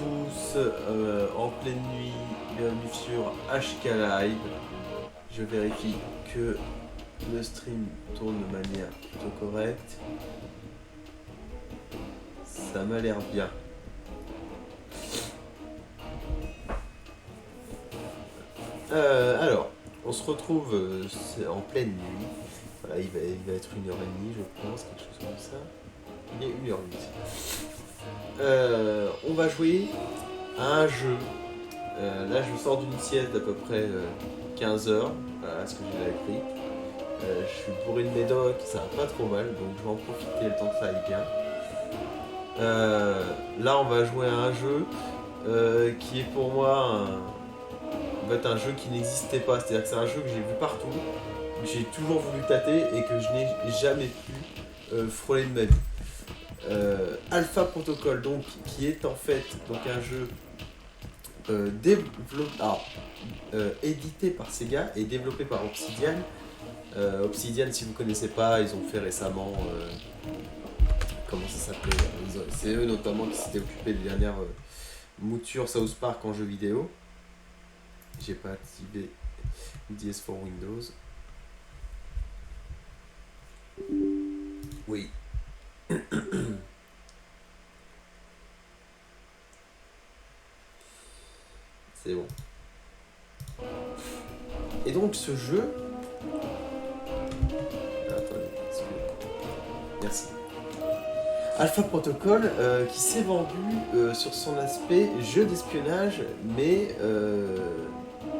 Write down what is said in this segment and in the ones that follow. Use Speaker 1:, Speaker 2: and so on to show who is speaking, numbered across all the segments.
Speaker 1: tous en pleine nuit, bienvenue sur HK Live. Je vérifie que le stream tourne de manière plutôt correcte. Ça m'a l'air bien. Alors, on se retrouve en pleine nuit. Voilà, il va être 1h30 je pense, quelque chose comme ça. Il est 1h08. On va jouer à un jeu. Là, je sors d'une sieste d'à peu près 15 heures, voilà ce que j'ai écrit. Je suis bourré de médoc, ça va pas trop mal, donc je vais en profiter le temps que ça aille bien. Là, on va jouer à un jeu qui est pour moi en fait, un jeu qui n'existait pas. C'est-à-dire que c'est un jeu que j'ai vu partout, que j'ai toujours voulu tâter et que je n'ai jamais pu frôler de ma vie. Alpha Protocol, donc, qui est en fait donc un jeu édité par Sega et développé par Obsidian. Obsidian, si vous connaissez pas, ils ont fait récemment comment ça s'appelait, c'est eux notamment qui s'étaient occupés des dernières moutures South Park en jeu vidéo. J'ai pas activé DS4 Windows. Oui. C'est bon. Et donc ce jeu... Attendez, merci. Alpha Protocol qui s'est vendu sur son aspect jeu d'espionnage, mais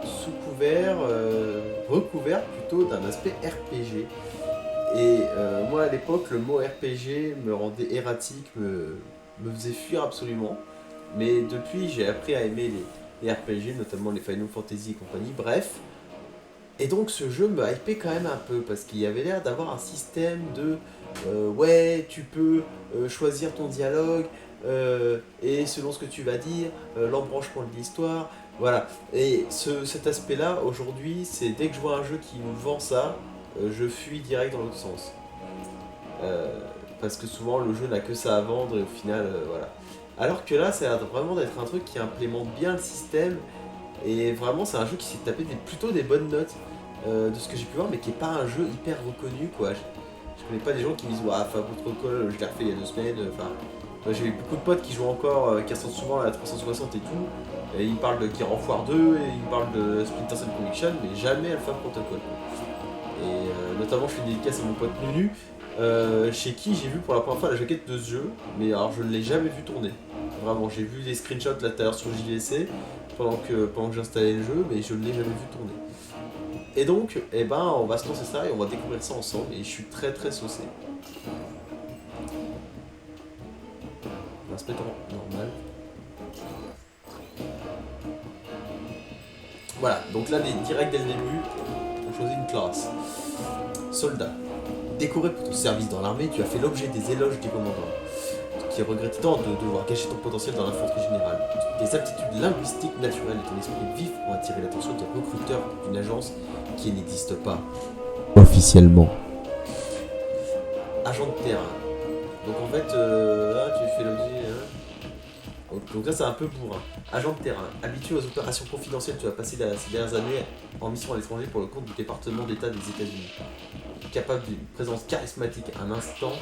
Speaker 1: sous couvert, recouvert plutôt d'un aspect RPG. Et moi à l'époque, le mot RPG me rendait erratique, me faisait fuir absolument. Mais depuis, j'ai appris à aimer les RPG, notamment les Final Fantasy et compagnie, bref. Et donc ce jeu me hypait quand même un peu, parce qu'il y avait l'air d'avoir un système de ouais, tu peux choisir ton dialogue, et selon ce que tu vas dire, l'embranchement de l'histoire, voilà. Et cet aspect-là, aujourd'hui, c'est dès que je vois un jeu qui nous vend ça, je fuis direct dans l'autre sens. Parce que souvent le jeu n'a que ça à vendre et au final, voilà. Alors que là, ça a l'air vraiment d'être un truc qui implémente bien le système. Et vraiment, c'est un jeu qui s'est tapé plutôt des bonnes notes de ce que j'ai pu voir, mais qui est pas un jeu hyper reconnu, quoi. Je connais pas des gens qui me disent, ouais, Alpha Protocol, je l'ai refait il y a 2 semaines. Enfin, j'ai eu beaucoup de potes qui jouent encore, qui ressortent souvent à la 360 et tout. Et ils me parlent de Gears of War 2, et ils me parlent de Splinter Cell Conviction, mais jamais Alpha Protocol. Et notamment, je fais une dédicace à mon pote Nunu, chez qui j'ai vu pour la première fois la jaquette de ce jeu, mais alors je ne l'ai jamais vu tourner. Vraiment, j'ai vu des screenshots là tout à l'heure sur JVC pendant que j'installais le jeu, mais je ne l'ai jamais vu tourner. Et donc, eh ben, on va se lancer ça et on va découvrir ça ensemble, et je suis très très saucé. On va se mettre en normal. Voilà, donc là, direct dès le début, on choisit une classe. Soldat. Décoré pour ton service dans l'armée, tu as fait l'objet des éloges du commandant, qui regrette tant de devoir cacher ton potentiel dans l'infanterie générale. Tes aptitudes linguistiques naturelles et ton esprit vif ont attiré l'attention des recruteurs d'une agence qui n'existe pas officiellement. Agent de terrain. Donc en fait, tu fais l'objet... Donc là c'est un peu bourrin. Agent de terrain. Habitué aux opérations confidentielles, tu as passé ces dernières années en mission à l'étranger pour le compte du département d'État des États-Unis. Capable d'une présence charismatique un instant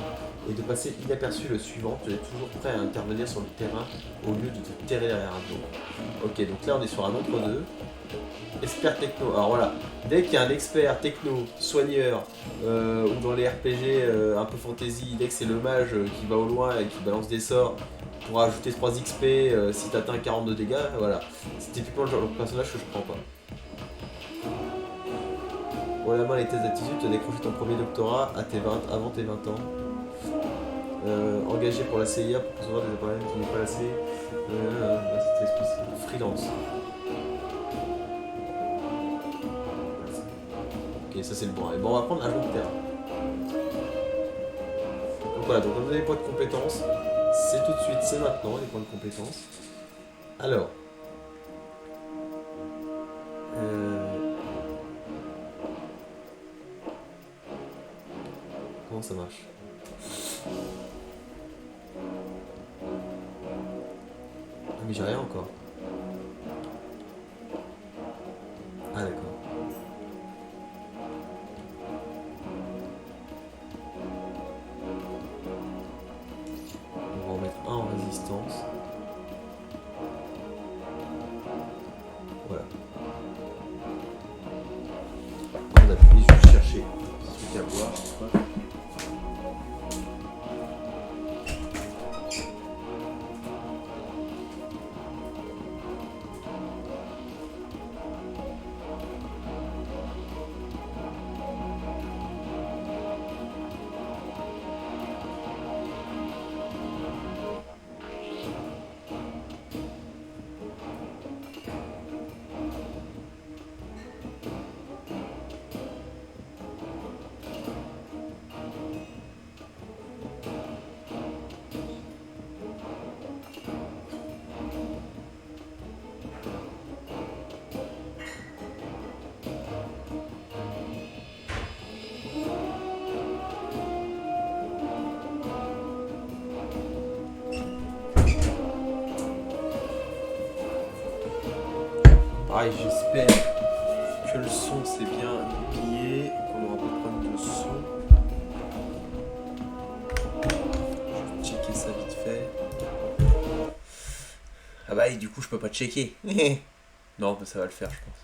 Speaker 1: et de passer inaperçu le suivant, tu es toujours prêt à intervenir sur le terrain au lieu de te terrer derrière un dos. Ok, donc là on est sur un entre-deux. Expert techno, alors voilà, dès qu'il y a un expert techno, soigneur, ou dans les RPG un peu fantasy, dès que c'est le mage qui va au loin et qui balance des sorts pour ajouter 3 XP si t'atteins 42 dégâts, voilà. C'est typiquement le genre de personnage que je prends pas. Pour la main les tests d'aptitude, tu as décroché ton premier doctorat avant tes 20 ans. Engagé pour la CIA pour concevoir des appareils qui n'est pas la CIA. C'était spécial. Freelance. Ok, ça c'est le bon. Et bon, on va prendre agent de terrain. Donc voilà, donc on a les points de compétences. C'est tout de suite, c'est maintenant les points de compétences. Alors. Comment ça marche? Mais j'ai rien encore. Ah d'accord. On va en mettre un en résistance. Voilà. On appuie, je vais chercher un petit truc à boire. Pareil, j'espère que le son c'est bien goupillé, qu'on aura pas de problème de son. Je vais checker ça vite fait. Ah bah et du coup je peux pas checker. Non, bah, ça va le faire je pense.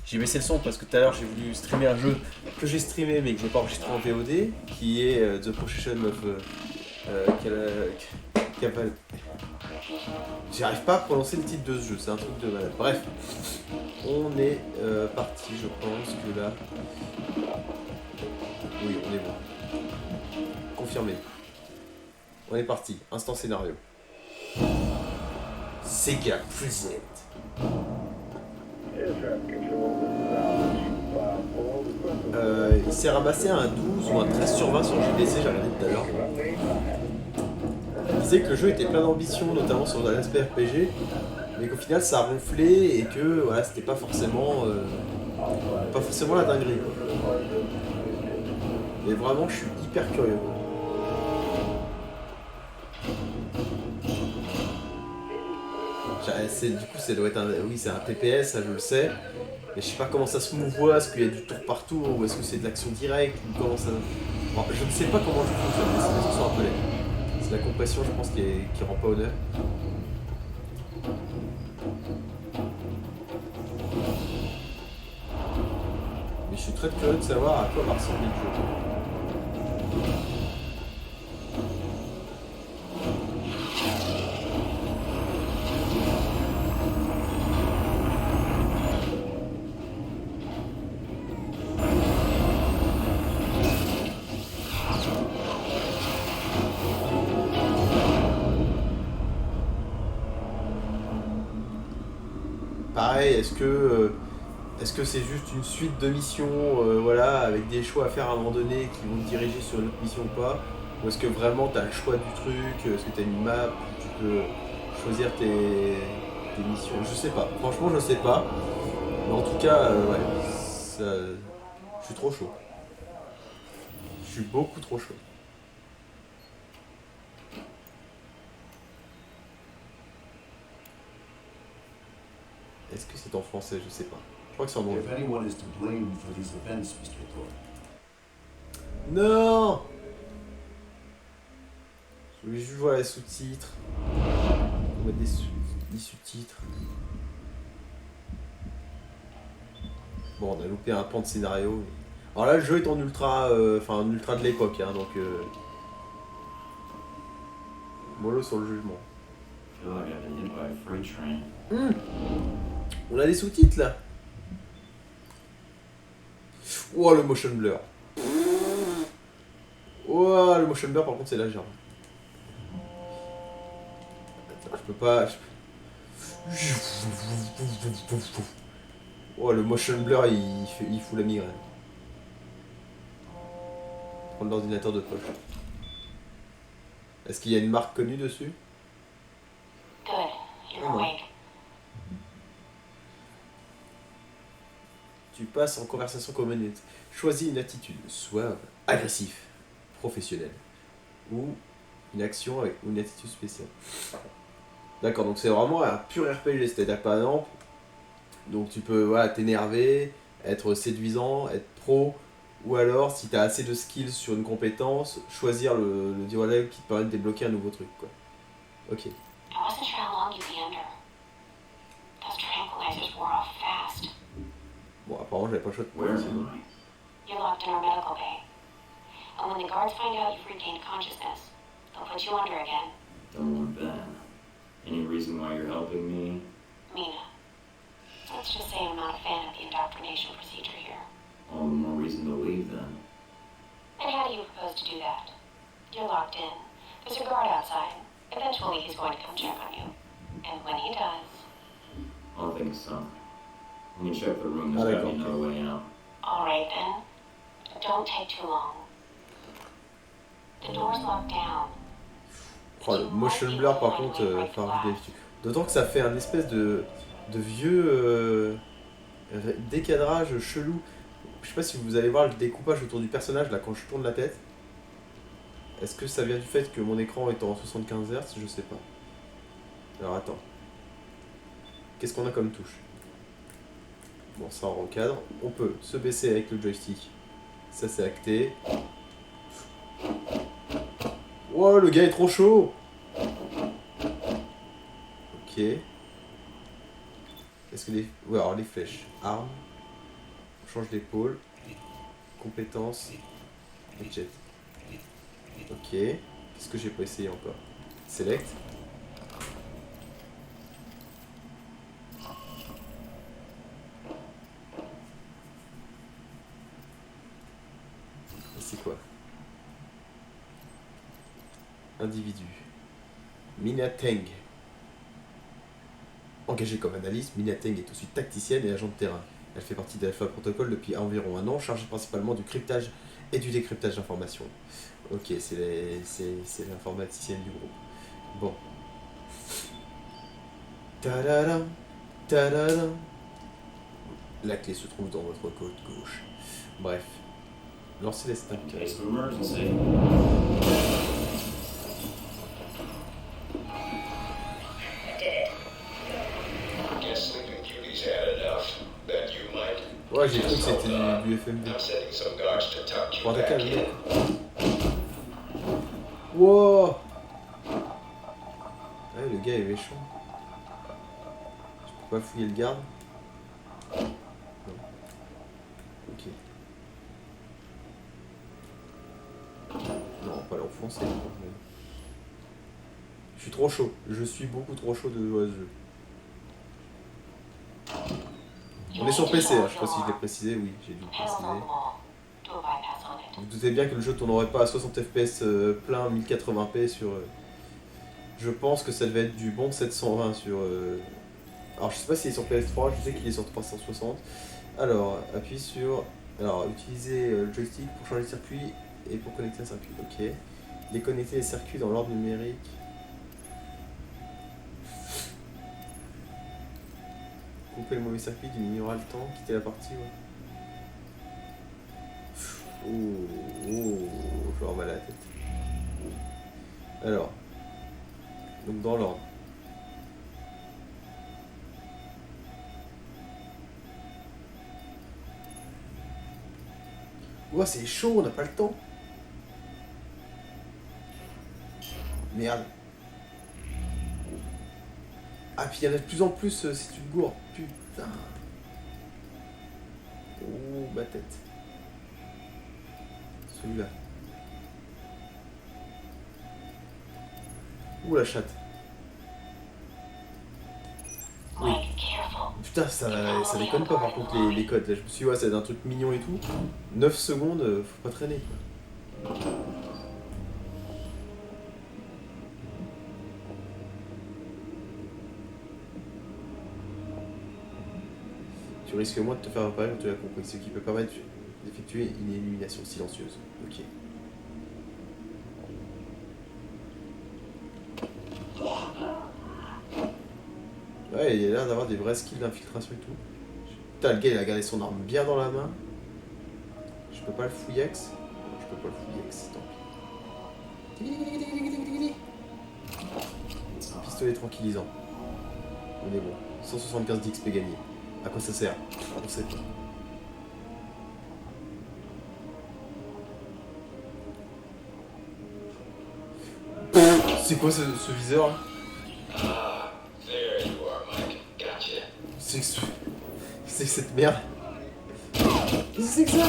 Speaker 1: J'ai baissé le son parce que tout à l'heure j'ai voulu streamer un jeu que j'ai streamé mais que j'ai pas enregistré en VOD, qui est The Possession of Caval. J'arrive pas à prononcer le titre de ce jeu, c'est un truc de malade. Bref, on est parti, je pense que là. Oui, on est bon. Confirmé. On est parti, instant scénario. Sega present. Il s'est ramassé un 12 ou un 13 sur 20 sur GDC, j'ai regardé tout à l'heure. Il disait que le jeu était plein d'ambition, notamment sur l'aspect RPG, mais qu'au final ça a ronflé et que voilà, c'était pas forcément la dinguerie. Quoi. Mais vraiment, je suis hyper curieux. Du coup, ça doit être oui, c'est un TPS, ça je le sais. Mais je sais pas comment ça se mouvoie, est-ce qu'il y a du tour par tour, ou est-ce que c'est de l'action directe, ou comment ça. Bon, je ne sais pas comment je fonctionne, mais c'est des sont un peu laides. C'est la compression, je pense, qui rend pas honneur. Mais je suis très curieux de savoir à quoi va ressembler le jeu. Pareil, est-ce que c'est juste une suite de missions voilà, avec des choix à faire à un moment donné qui vont te diriger sur une autre mission ou pas? Ou est-ce que vraiment tu as le choix du truc? Est-ce que tu as une map où tu peux choisir tes missions? Je sais pas. Franchement, je sais pas. Mais en tout cas, ouais, je suis trop chaud. Je suis beaucoup trop chaud. Est-ce que c'est en français? Je sais pas. Je crois que c'est en anglais. Non! Je voulais juste voir les sous-titres. On va mettre des sous-titres. Bon, on a loupé un pan de scénario. Alors là, le jeu est en ultra, en ultra de l'époque, hein, donc mollo sur le jugement. On a des sous-titres là. Oh le motion blur. Oh le motion blur par contre c'est la gerbe. Attends, je peux pas. Oh le motion blur il fout la migraine. Prendre l'ordinateur de poche. Est-ce qu'il y a une marque connue dessus? Non. Tu passes en conversation commune. Choisis une attitude, soit agressif, professionnel, ou une action avec une attitude spéciale. D'accord, donc c'est vraiment un pur RPG, c'est-à-dire par exemple, donc tu peux voilà, t'énerver, être séduisant, être pro, ou alors si t'as assez de skills sur une compétence, choisir le dialogue qui te permet de débloquer un nouveau truc quoi. Ok.
Speaker 2: I wasn't sure how long you'd be under. Those tranquilizers wore off fast.
Speaker 1: Bon, apparemment j'avais pas le choix de
Speaker 3: Where
Speaker 1: prendre sinon.
Speaker 3: am I?
Speaker 2: You're locked in our medical bay. And when the guards find out you've regained consciousness, they'll put you under again.
Speaker 3: Don't want that. Any reason why you're helping me?
Speaker 2: Mina. Let's just say I'm not a fan of the indoctrination procedure here.
Speaker 3: All the more reason to leave then.
Speaker 2: And how do you propose to do that? You're locked in. There's a guard outside. Eventually he's going to come check on you. And when he does...
Speaker 3: I'll think of something. Let me check the room. There's
Speaker 1: Ah,
Speaker 3: gotta be
Speaker 1: d'accord.
Speaker 3: another way out.
Speaker 2: Alright then. Don't take too long. The door's locked down.
Speaker 1: Oh, le motion blur par contre, faut regarder dessus. D'autant que ça fait un espèce de vieux décadrage chelou. Je sais pas si vous allez voir le découpage autour du personnage là quand je tourne la tête. Est-ce que ça vient du fait que mon écran est en 75 Hz? Je sais pas. Alors attends. Qu'est-ce qu'on a comme touche? Bon, ça en recadre. On peut se baisser avec le joystick. Ça c'est acté. Oh, le gars est trop chaud! Ok. Est-ce que les... Ouais, alors les flèches. Armes. On change d'épaule. Compétences. Et jet. Ok. Qu'est-ce que j'ai pas essayé encore? Select. Et c'est quoi? Individu. Mina Teng. Engagée comme analyste, Mina Teng est aussi tacticienne et agent de terrain. Elle fait partie d'Alpha Protocol depuis environ un an, chargée principalement du cryptage et du décryptage d'informations. Ok, c'est l'informaticienne du groupe. Bon. Tadadam, tadadam. La clé se trouve dans votre côte gauche. Bref. Lancez les
Speaker 3: In
Speaker 1: stacks.
Speaker 3: case of emergency.
Speaker 4: Guess Sleeping Beauty's had enough. Then you might.
Speaker 1: Ouais, j'ai cru que c'était du FMV.
Speaker 4: I'm sending some guards to tuck you
Speaker 1: Pour attaquer
Speaker 4: back
Speaker 1: un
Speaker 4: in.
Speaker 1: mec. Wow! Ah, le gars est méchant. Je peux pas fouiller le garde? Non. Ok. Non, pas l'enfoncer. Je suis trop chaud. Je suis beaucoup trop chaud de jouer à ce jeu. On est sur PC, hein. Je sais pas si je l'ai précisé. Oui, j'ai dû le
Speaker 2: Panels on the
Speaker 1: préciser.
Speaker 2: wall. Do a bypass on it.
Speaker 1: Vous vous doutez bien que le jeu tournerait pas à 60 FPS plein 1080p sur... je pense que ça devait être du bon 720 sur... Alors je sais pas s'il est sur PS3, je sais qu'il est sur 360. Alors, appuie sur... Alors, utiliser le joystick pour changer de circuit et pour connecter un circuit. Ok. Déconnecter les circuits dans l'ordre numérique. Couper le mauvais circuit, diminuera le temps, quitter la partie, ouais. Oh, je vais avoir mal à la tête. Alors, donc dans l'ordre. Ouah, c'est chaud, on n'a pas le temps. Merde. Ah, puis il y en a de plus en plus si tu te gourres. Putain. Oh, ma tête. Celui-là. Ouh, la chatte. Oui.
Speaker 2: Mike, careful.
Speaker 1: Putain, ça déconne pas par contre les codes. Là, je me suis dit, ouais, c'est un truc mignon et tout. 9 secondes, faut pas traîner quoi. Tu risques moins de te faire repérer quand tu l'as compris, ce qui peut permettre d'effectuer une élimination silencieuse. Ok. Ouais, il a l'air d'avoir des vrais skills d'infiltration et tout. Putain, le gars il a gardé son arme bien dans la main. Je peux pas le fouillax. Non, je peux pas le fouillax, tant pis. Pistolet tranquillisant. On est bon. 175 d'XP gagné. À quoi ça sert? On sait pas. C'est quoi ce viseur là?
Speaker 4: Ah, there you are, Mike. Gotcha.
Speaker 1: C'est que cette merde? Qu'est-ce que c'est que ça?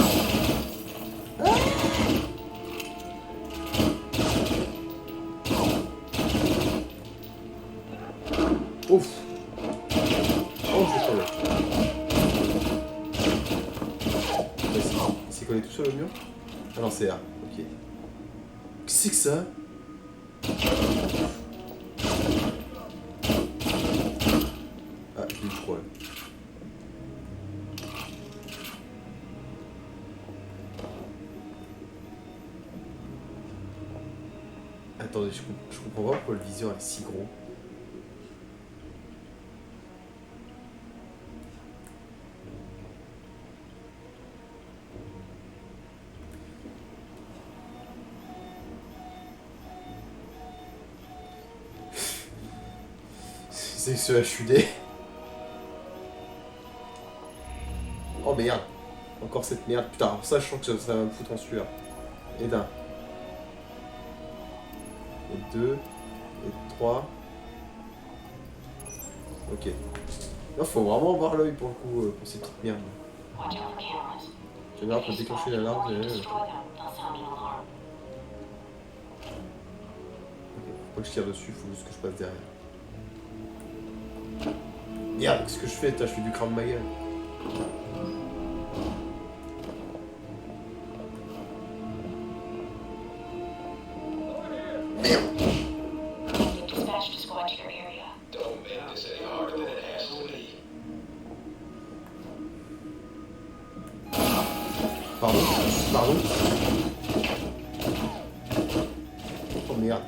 Speaker 1: Ah, ouf. Oh, je vais tomber. C'est collé tout sur le mur? Ah non, c'est A. Ok. Qu'est-ce que c'est que ça? Ah, j'ai eu le problème. Attendez, je comprends pas pourquoi le viseur est si gros. C'est ce HUD. Oh merde. Encore cette merde. Putain, alors ça je sens que ça va me foutre en sueur. Et d'un. Et deux. Et trois. Ok. Là, faut vraiment avoir l'œil pour le coup, pour ces petites merdes.
Speaker 2: Watch out for cameras.
Speaker 1: Général, pour déclencher l'alarme,
Speaker 2: Before you
Speaker 1: j'ai...
Speaker 2: destroy them, they'll sound an alarm.
Speaker 1: Ok, faut pas que je tire dessus, faut juste que je passe derrière. Merde, qu'est-ce que je fais? Je fais du crâne Maga.
Speaker 2: You've dispatched a squad to your area.
Speaker 4: Don't make this any harder than it has to be.
Speaker 1: Pardon? Pardon? Oh merde.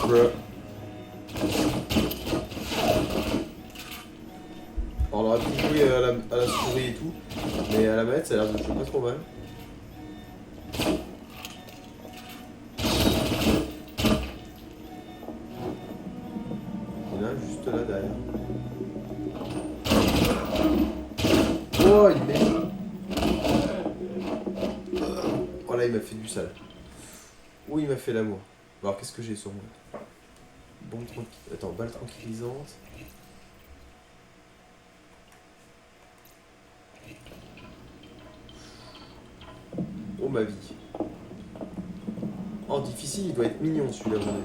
Speaker 1: Bruh. On aurait pu jouer à la souris et tout, mais à la manette ça a l'air de jouer pas trop mal. Il y en a un juste là derrière. Oh il met. Oh là il m'a fait du sale. Oh il m'a fait l'amour. Alors qu'est-ce que j'ai sur moi? Bombe tranquille. Attends, balle tranquillisante. Oh ma vie. Oh difficile, il doit être mignon celui-là, à mon avis.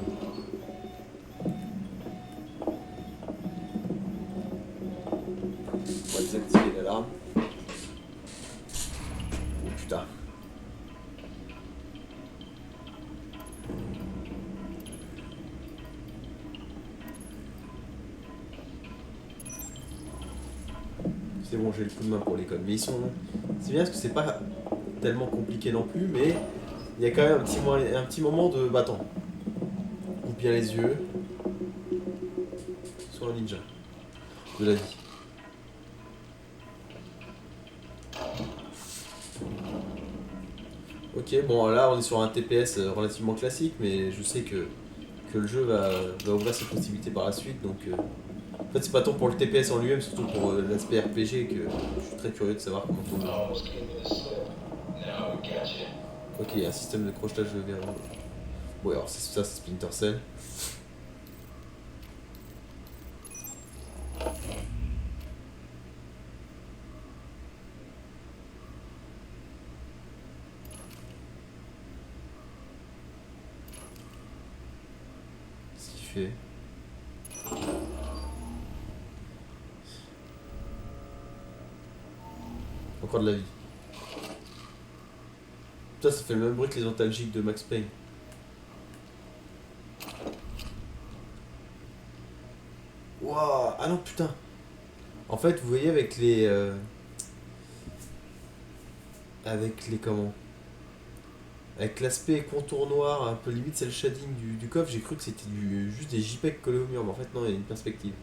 Speaker 1: On va désactiver l'alarme. Oh putain. C'est bon, j'ai le coup de main pour les codes. Mais ils sont... C'est bien parce que c'est pas tellement compliqué non plus, mais il y a quand même un petit moment de battant. Ouvre bien les yeux. Sois un ninja. De la vie. Ok, bon là on est sur un TPS relativement classique, mais je sais que le jeu va ouvrir ses possibilités par la suite, donc... En fait, c'est pas tant pour le TPS en lui-même, surtout pour l'aspect RPG que je suis très curieux de savoir comment on tourne.
Speaker 4: Almost gave me the slip. Now we gotcha.
Speaker 1: Ok, il y a un système de crochetage de verrou. Ouais, alors ça, c'est Splinter Cell. Qu'est-ce qu'il fait? Encore de la vie. Putain, ça fait le même bruit que les antalgiques de Max Payne. Wouah. Ah non, putain. En fait, vous voyez avec les... comment? Avec l'aspect contour noir, un peu limite c'est le shading du coffre, j'ai cru que c'était juste des JPEG collés au mur, mais en fait non, il y a une perspective.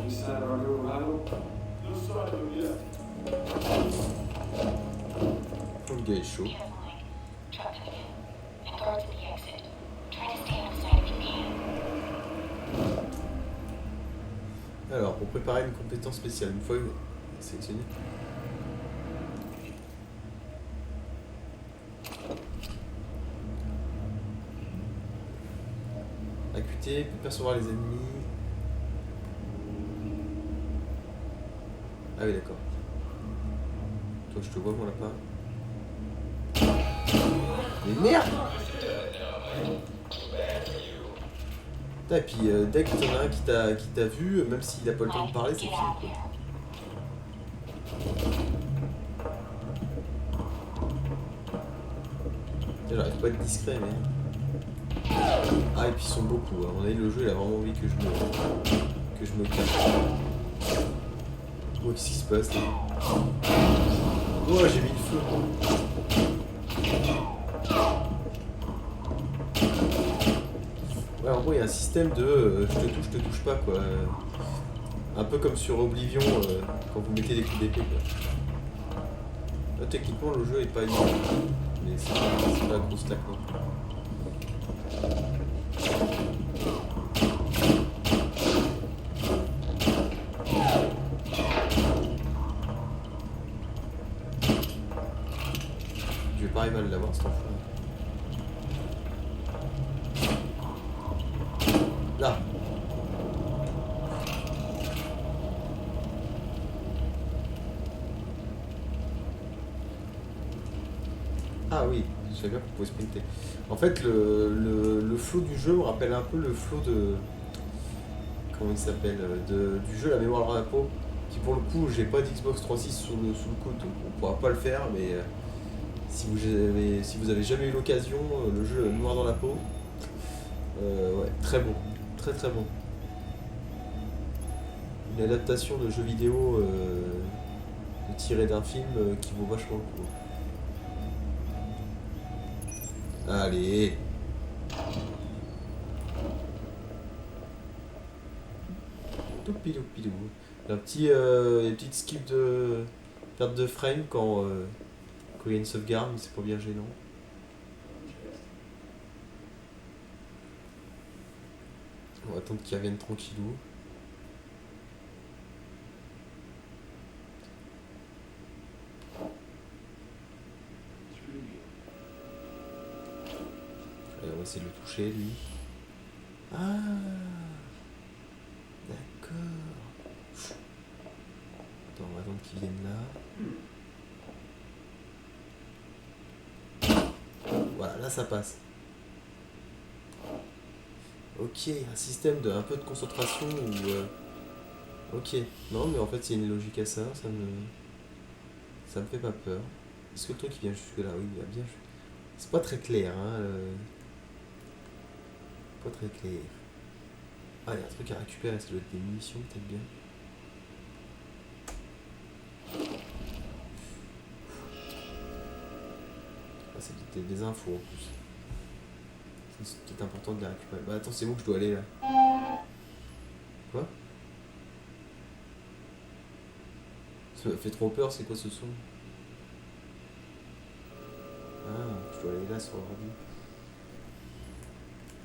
Speaker 5: Inside our new arrival, the
Speaker 1: Le gars est chaud.
Speaker 2: You have like truck coming in and guards at the exit. Try to stay out of sight if you can.
Speaker 1: Alors, pour préparer une compétence spéciale, une fois sélectionné. Acuité, peut percevoir les ennemis. Ah oui, d'accord. Toi, je te vois, mon lapin. Mais merde! Putain, et puis dès que t'en as un qui t'a vu, même s'il a pas le temps de parler, c'est
Speaker 2: Get
Speaker 1: fini,
Speaker 2: out
Speaker 1: quoi.
Speaker 2: here.
Speaker 1: J'arrive pas à être discret, mais... Ah, et puis ils sont beaucoup. À mon avis, le jeu, il a vraiment envie que je me cache. Oh, qu'est-ce qui se passe, là? Oh, j'ai mis le feu. Ouais, en gros, il y a un système de je te touche pas, quoi. Un peu comme sur Oblivion, quand vous mettez des coups d'épée, quoi. Là, techniquement, le jeu est pas énorme. Mais c'est pas la grosse claque, non. Je vais pas arriver à l'avoir, cet enfant. Là. Ah oui, je savais bien qu'on pouvait sprinter. En fait, le flow du jeu me rappelle un peu le flow de... Comment il s'appelle du jeu La Mémoire dans la peau. Qui pour le coup, j'ai pas d'Xbox 360 sous le coude, donc on pourra pas le faire, mais... si vous avez jamais eu l'occasion, le jeu Noir dans la peau, ouais, très bon, très très bon. Une adaptation de jeu vidéo tiré d'un film qui vaut vachement le coup. Allez. Toupidou. Un petit, une petite skip de perte de frame quand il y a une sauvegarde, mais c'est pas bien gênant. On va attendre qu'il revienne tranquillou. Allez, on va essayer de le toucher, lui. Ah, d'accord. Attends, on va attendre qu'il vienne là. Voilà, là ça passe. Ok, un système de un peu de concentration ou... Ok, non mais en fait il y a une logique à ça, ça me fait pas peur. Est-ce que le truc il vient jusque là? Oui, il va bien. C'est pas très clair, hein. Pas très clair. Ah, il y a un truc à récupérer, ça doit être des munitions peut-être bien. Ah, c'est des infos en plus. C'est peut-être important de les récupérer. Bah attends, c'est où que je dois aller là? Quoi? Ça me fait trop peur, c'est quoi ce son? Ah, je dois aller là sur l'ordi.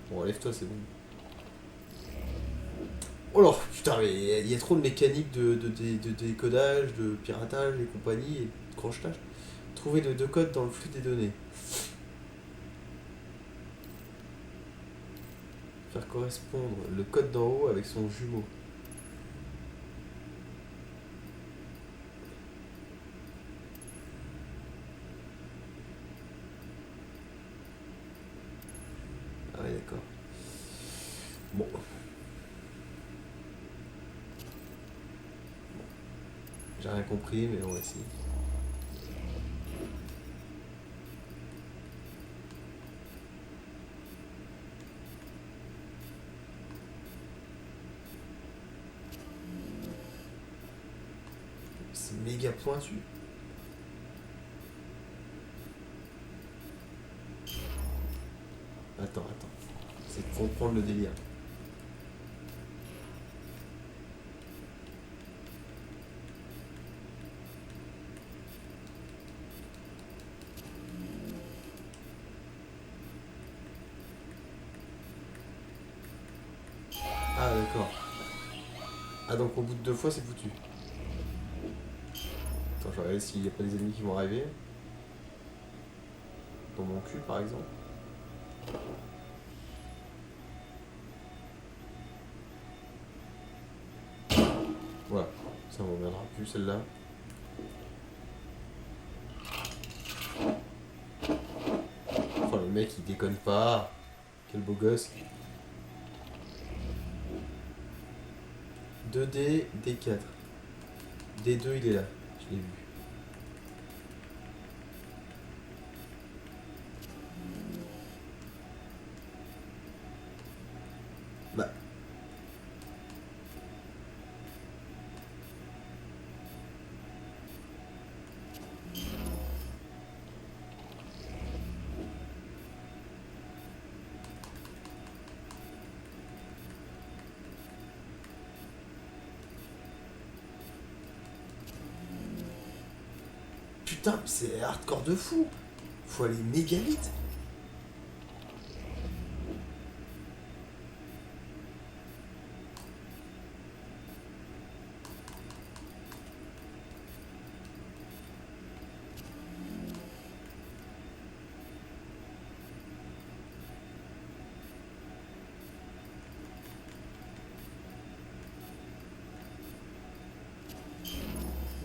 Speaker 1: Bon, lève-toi, c'est bon. Oh là, putain, mais il y a trop de mécaniques de décodage, de piratage et compagnie, et de crochetage. Trouver de codes dans le flux des données. Faire correspondre le code d'en haut avec son jumeau. Ah ouais, d'accord. Bon. J'ai rien compris, mais on va essayer. C'est méga pointu. Attends. C'est de comprendre le délire. Ah d'accord. Ah donc au bout de 2 fois c'est foutu. Attends, je vais regarder s'il n'y a pas des ennemis qui vont arriver. Dans mon cul par exemple. Voilà, ça m'emmerdera plus celle-là. Enfin le mec il déconne pas. Quel beau gosse. 2D, D4. D2 il est là, je l'ai vu. Bah. Putain, mais c'est hardcore de fou. Faut aller méga vite.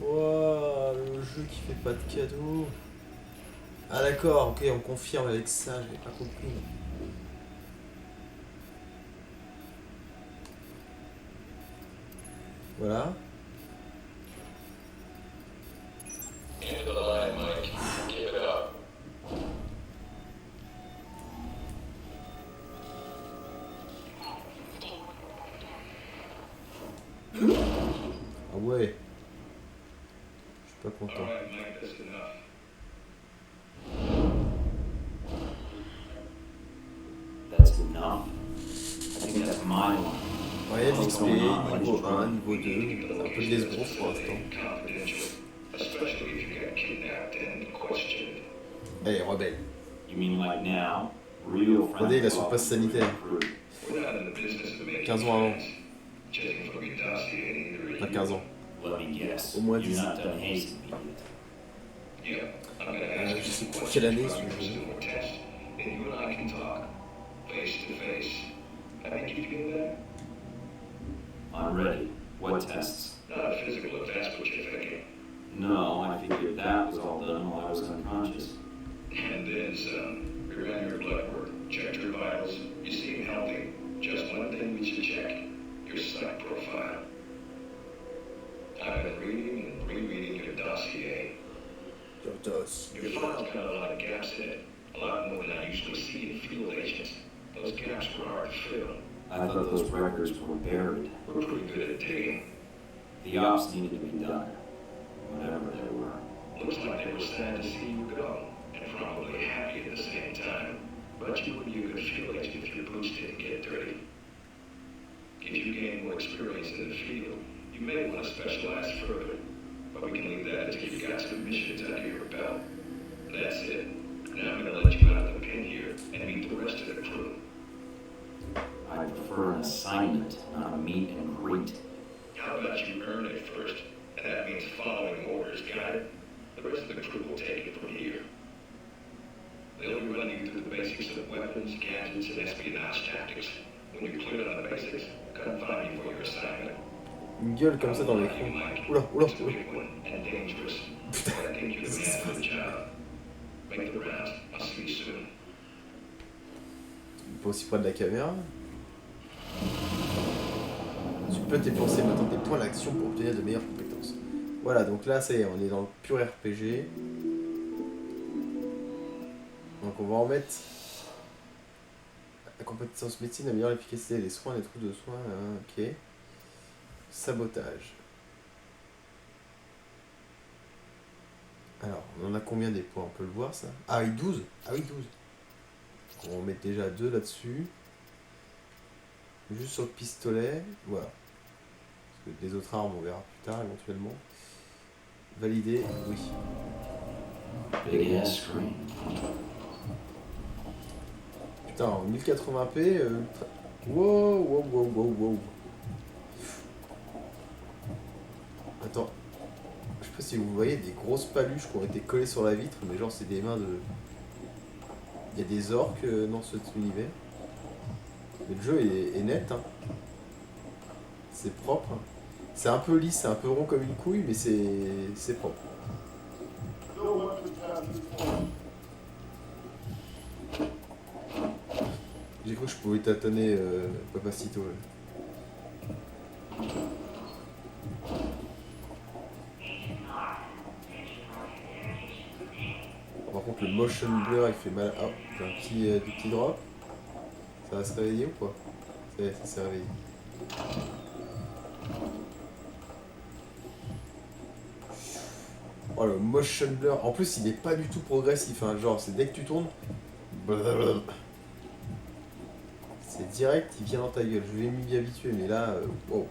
Speaker 1: Wow, le jeu qui fait pas de cadeau. Ah d'accord, ok, on confirme avec ça, j'avais pas compris. Voilà.
Speaker 4: End of the line, Mike. Give it up.
Speaker 1: Ah ouais. Je suis pas content.
Speaker 4: Alright, Mike, that's enough.
Speaker 3: That's enough. I think that's my line.
Speaker 1: Ouais, l'XP, niveau 1, niveau 2. C'est un peu de l'esbrouf pour l'instant.
Speaker 4: Confidential. Especially if you got kidnapped and questioned.
Speaker 1: Allez, rebelle.
Speaker 3: You mean like now? Real
Speaker 1: Regardez, il a son passe sanitaire.
Speaker 4: We're not in the business of making
Speaker 1: 15 ans avant.
Speaker 4: friends. Checking for your dossier either.
Speaker 1: Pas 15 ans.
Speaker 3: Let me guess.
Speaker 1: Au moins
Speaker 3: You're
Speaker 1: 10.
Speaker 3: not done hazing me yet.
Speaker 4: Yeah, I'm gonna ask
Speaker 1: Je sais
Speaker 4: you
Speaker 1: pas
Speaker 4: some
Speaker 1: quelle année
Speaker 4: questions
Speaker 1: ce
Speaker 4: about your
Speaker 1: jeu.
Speaker 4: similar test, and you and I can talk face to face. I think you feel that?
Speaker 3: I'm ready. What tests?
Speaker 4: Not a physical, if that's what you're thinking.
Speaker 3: No, I figured that was all done while I was unconscious.
Speaker 4: And then some. We ran your blood work, checked your vitals. You seem healthy. Just one thing we should check. Your psych profile. I've been reading and rereading your dossier. Your file's got a lot of gaps in it. A lot more than I usually see in field agents. Those gaps were hard to fill.
Speaker 3: I thought those records were buried.
Speaker 4: We're pretty good at digging.
Speaker 3: The ops needed to be done. Whatever they were.
Speaker 4: Looks like they were sad to see you go, and probably happy at the same time. But you would be a good field agent if your boots didn't get dirty. If you gain more experience in the field, you may want to specialize further. But we can leave that until you've got some missions under your belt. That's it. Now I'm going to let you out of the pin here and meet the rest of the crew.
Speaker 3: I prefer an assignment, not a meet and greet.
Speaker 4: How about you earn it first? And that means following orders, got it? The rest of the crew will take it from here. They'll be running you through the basics of weapons, gadgets, and espionage tactics. When you're clear on the basics, come find me for your assignment.
Speaker 1: Une gueule comme ça dans l'écran. Oula, oula,
Speaker 4: It's a
Speaker 1: oula.
Speaker 4: big one and dangerous. But I think you're the man for the job. Make the rounds. I'll see you soon.
Speaker 1: Pas aussi près de la caméra. Tu peux dépenser maintenant tes points d'action pour obtenir de meilleures compétences. Voilà, donc là, ça y est, on est dans le pur RPG. Donc on va en mettre la compétence médecine améliore l'efficacité des soins, des trous de soins. Ok. Sabotage. Alors, on en a combien des points? On peut le voir ça? Ah oui, 12. Ah oui, 12. On va en mettre déjà 2 là-dessus. Juste sur le pistolet. Voilà. Parce que les autres armes, on verra plus tard éventuellement. Valider, oui.
Speaker 3: Big ass screen.
Speaker 1: Putain, en 1080p, Wow. Attends. Je sais pas si vous voyez des grosses paluches qui ont été collées sur la vitre, mais genre c'est des mains de... Il y a des orques dans cet univers. Mais le jeu est net, hein. C'est propre. C'est un peu lisse, c'est un peu rond comme une couille, mais c'est propre. J'ai cru que je pouvais tâtonner Papacito. Là. Par contre, le motion blur il fait mal. Ah, j'ai des petits drops. Ça va se réveiller ou quoi? Ça s'est réveillé. Oh le motion blur. En plus, il est pas du tout progressif. Hein. Genre, c'est dès que tu tournes. Blablabla. C'est direct, il vient dans ta gueule. Je vais m'y habituer, mais là, wow.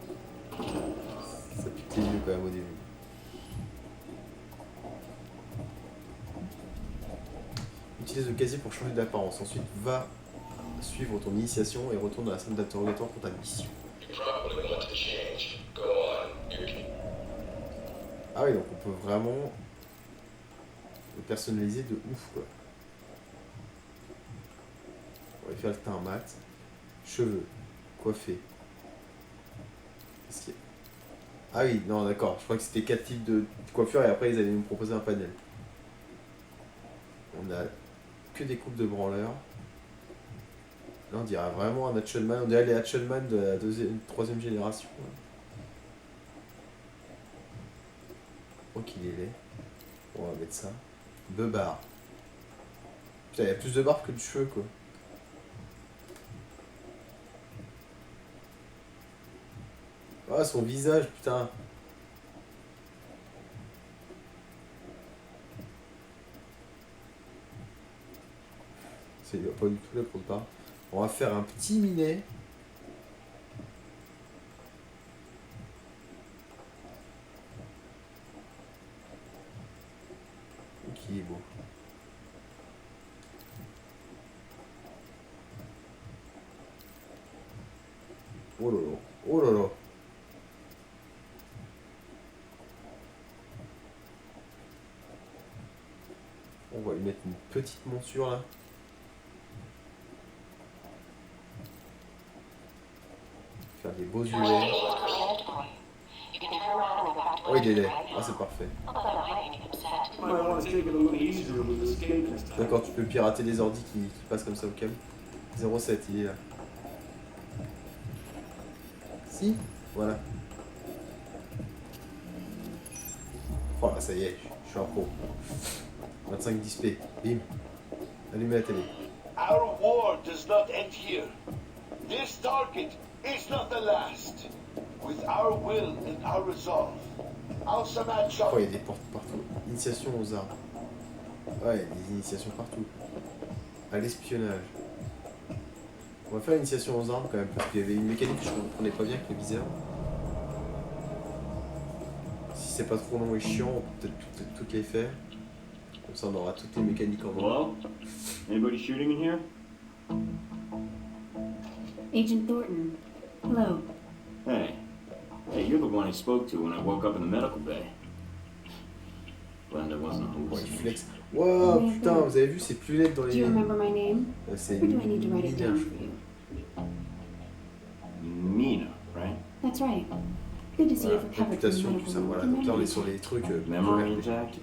Speaker 1: Ça pique les yeux quand même au début. Utilise le casier pour changer d'apparence. Ensuite, va suivre ton initiation et retourne dans la salle d'interrogatoire pour ta mission. Ah oui, donc on peut vraiment le personnaliser de ouf, quoi. On va faire le teint mat. Cheveux, coiffés. Qu'est-ce qu'il y a? Ah oui, non, d'accord. Je crois que c'était 4 types de coiffure et après ils allaient nous proposer un panel. On a que des coupes de branleurs. Là, on dirait vraiment un Hatchelman. On dirait les Hatchelman de la troisième génération. Oh, qu'il est laid. On va mettre ça. 2 barres. Putain, il y a plus de barbes que de cheveux, quoi. Ah, son visage, putain. C'est pas du tout là pour le part. On va faire un petit minet. Qui est beau. Oh là là. Oh là là. On va lui mettre une petite monture là. Faire des beaux yeux. Oh, il est laid. Ah, c'est parfait. D'accord, tu peux pirater les ordis qui passent comme ça au câble. 07, il est là. Si, voilà. Oh là, ça y est, je suis un pro. 25 display. Bim. Allumez la télé.
Speaker 5: Our war does not end here. This target is not the last. With our will and our resolve, Al Samad shall...
Speaker 1: Oh, il y a des portes partout. Initiation aux armes. Ouais, il y a des initiations partout. À l'espionnage. On va faire l'initiation aux armes quand même, parce qu'il y avait une mécanique que je ne comprenais pas bien avec le viseur. Si c'est pas trop long et chiant, on peut peut-être toutes les faire. Comme ça, on aura toutes les mécaniques en ordre.
Speaker 3: Hello? Anybody shooting in here?
Speaker 6: Agent Thornton. Hello.
Speaker 3: Hey. Hey, you're the one I spoke to when I woke up in the medical bay. Glad I wasn't a
Speaker 1: Ouais, il
Speaker 3: hallucination.
Speaker 1: flex. Wow, putain, vous avez vu, c'est plus laid dans
Speaker 6: Do
Speaker 1: les...
Speaker 6: you remember my name?
Speaker 1: C'est
Speaker 6: Or do I need to write it down
Speaker 1: minage.
Speaker 6: for you?
Speaker 3: Mina, right?
Speaker 6: That's right. Good to see
Speaker 1: Voilà,
Speaker 6: you've recovered from
Speaker 1: réputation,
Speaker 6: the
Speaker 1: tout ça,
Speaker 6: medical
Speaker 1: voilà.
Speaker 6: room.
Speaker 1: Donc là, on est sur les trucs...
Speaker 3: Memory intact?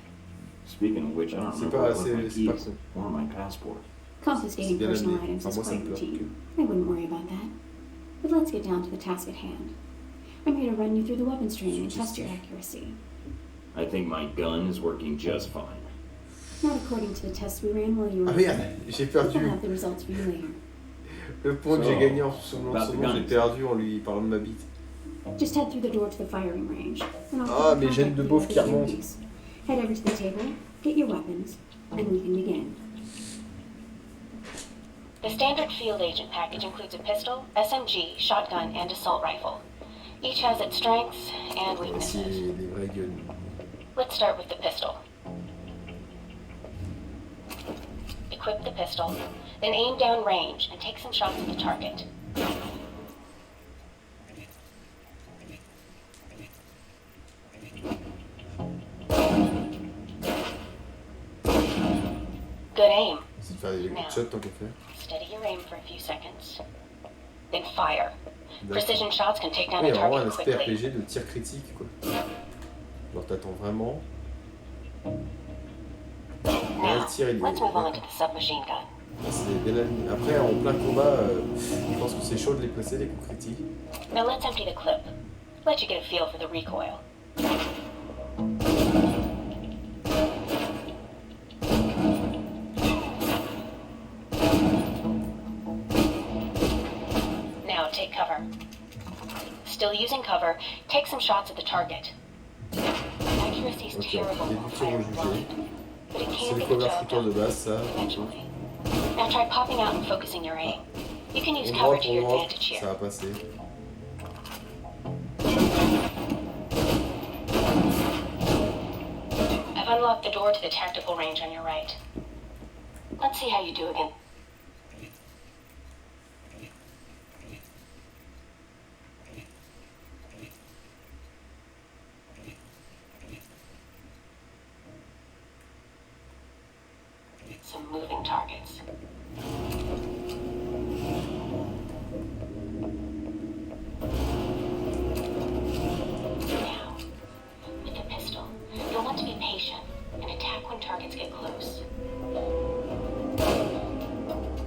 Speaker 3: Speaking of which, I don't
Speaker 1: C'est
Speaker 3: remember
Speaker 1: pas,
Speaker 3: what was my
Speaker 1: c'est pas
Speaker 3: keys
Speaker 1: con.
Speaker 3: or my passport.
Speaker 6: Confiscating
Speaker 1: bien
Speaker 6: personal
Speaker 1: amené.
Speaker 6: items
Speaker 1: Enfin,
Speaker 6: is
Speaker 1: moi, ça me
Speaker 6: quite
Speaker 1: plaît.
Speaker 6: routine. I wouldn't worry about that. But let's get down to the task at hand. I'm here to run you through the weapons training and test your accuracy.
Speaker 3: I think my gun is working just fine.
Speaker 6: Not according to the tests we ran while you were
Speaker 1: Ah merde, j'ai
Speaker 6: But
Speaker 1: perdu.
Speaker 6: we'll have the results for you later.
Speaker 1: Le point que j'ai gagné en souvenant de
Speaker 3: About
Speaker 1: son
Speaker 3: the
Speaker 1: nom, j'ai
Speaker 3: guns.
Speaker 1: perdu en lui parlant de ma bite.
Speaker 6: Just head through the door to the firing range. And I'll
Speaker 1: Ah,
Speaker 6: keep in
Speaker 1: mes gènes
Speaker 6: contact
Speaker 1: de
Speaker 6: with
Speaker 1: beauf
Speaker 6: you
Speaker 1: qui
Speaker 6: after
Speaker 1: remontent.
Speaker 6: 2 weeks. Head over to the table, get your weapons, and we can begin.
Speaker 2: The standard field agent package includes a pistol, SMG, shotgun, and assault rifle. Each has its strengths and
Speaker 1: Voici
Speaker 2: weaknesses.
Speaker 1: les vrais guns.
Speaker 2: Let's start with the pistol. Equip the pistol, then aim down range and take some shots at the target.
Speaker 1: Shot tant qu'à faire.
Speaker 2: steady your aim for a few seconds. Then fire.
Speaker 1: D'accord.
Speaker 2: Precision shots can take down
Speaker 1: Oui,
Speaker 2: a
Speaker 1: vraiment un
Speaker 2: target
Speaker 1: aspect
Speaker 2: quickly.
Speaker 1: RPG de tir critique, quoi. Genre, t'attends vraiment. Là,
Speaker 2: Now,
Speaker 1: le tir, il est.
Speaker 2: let's move on
Speaker 1: D'accord.
Speaker 2: to the submachine gun.
Speaker 1: C'est bien aligné. Après, en plein combat, je pense que c'est chaud de les placer, les coups critiques.
Speaker 2: Now let's empty the clip. Let you get a feel for the recoil. Now take cover. Still using cover, take some shots at the target. Accuracy's
Speaker 1: Ok,
Speaker 2: terrible
Speaker 1: début
Speaker 2: when
Speaker 1: tir
Speaker 2: firing
Speaker 1: au
Speaker 2: blind,
Speaker 1: jugé.
Speaker 2: but it
Speaker 1: C'est
Speaker 2: can
Speaker 1: le
Speaker 2: get the
Speaker 1: cover
Speaker 2: job
Speaker 1: shooter de
Speaker 2: done
Speaker 1: base, ça.
Speaker 2: eventually. Now try popping out and focusing your aim. You can use
Speaker 1: On
Speaker 2: cover
Speaker 1: drop,
Speaker 2: to
Speaker 1: on
Speaker 2: your
Speaker 1: drop,
Speaker 2: advantage
Speaker 1: ça
Speaker 2: here.
Speaker 1: va passer.
Speaker 2: I've unlocked the door to the tactical range on your right. Let's see how you do again. Some moving targets. Now, with the pistol, you'll want to be patient and attack when targets get close.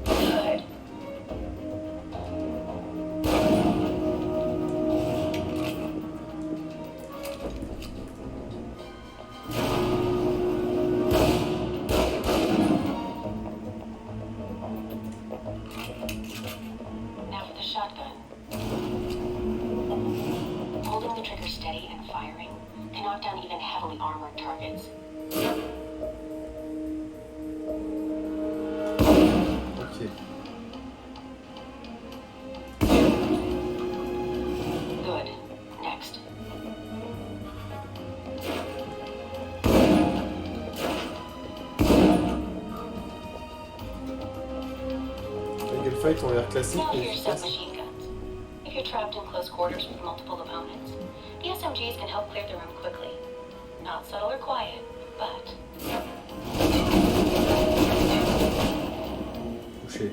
Speaker 2: Good. Now for the shotgun. Holding the trigger steady and firing can knock down even heavily armored targets.
Speaker 1: Ok.
Speaker 2: Good. Next.
Speaker 1: Les gunfights ont l'air classiques
Speaker 2: Now
Speaker 1: mais
Speaker 2: for your
Speaker 1: efficaces.
Speaker 2: submachine guns. If you're trapped in close quarters with multiple opponents, the SMGs can help clear the room quickly. Not subtle or quiet, but
Speaker 1: Touché.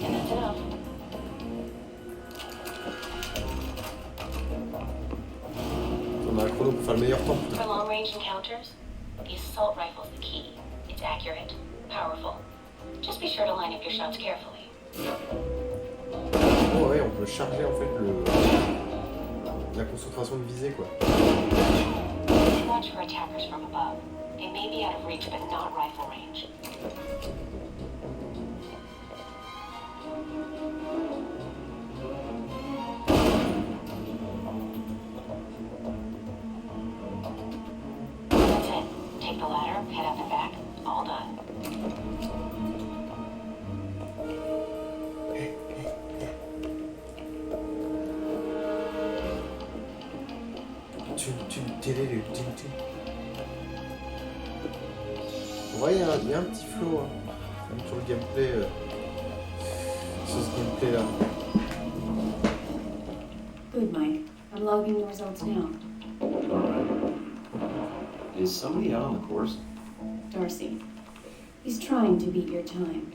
Speaker 2: and that's enough.
Speaker 1: On a un chrono pour faire le meilleur temps.
Speaker 2: For long-range encounters, the assault rifle's the key. It's accurate, powerful. Just be sure to line up your shots carefully.
Speaker 1: Oh ouais, on peut charger en fait la concentration de visée, quoi.
Speaker 2: Watch for attackers from above. They may be out of reach, but not rifle range. That's it. Take the ladder, head up and back. All done.
Speaker 1: Ouais, il y a un petit flow hein, sur le gameplay, sur ce gameplay là.
Speaker 6: Good, Mike. I'm logging the results now.
Speaker 3: Alright. Is somebody out on the course?
Speaker 6: Darcy. He's trying to beat your time.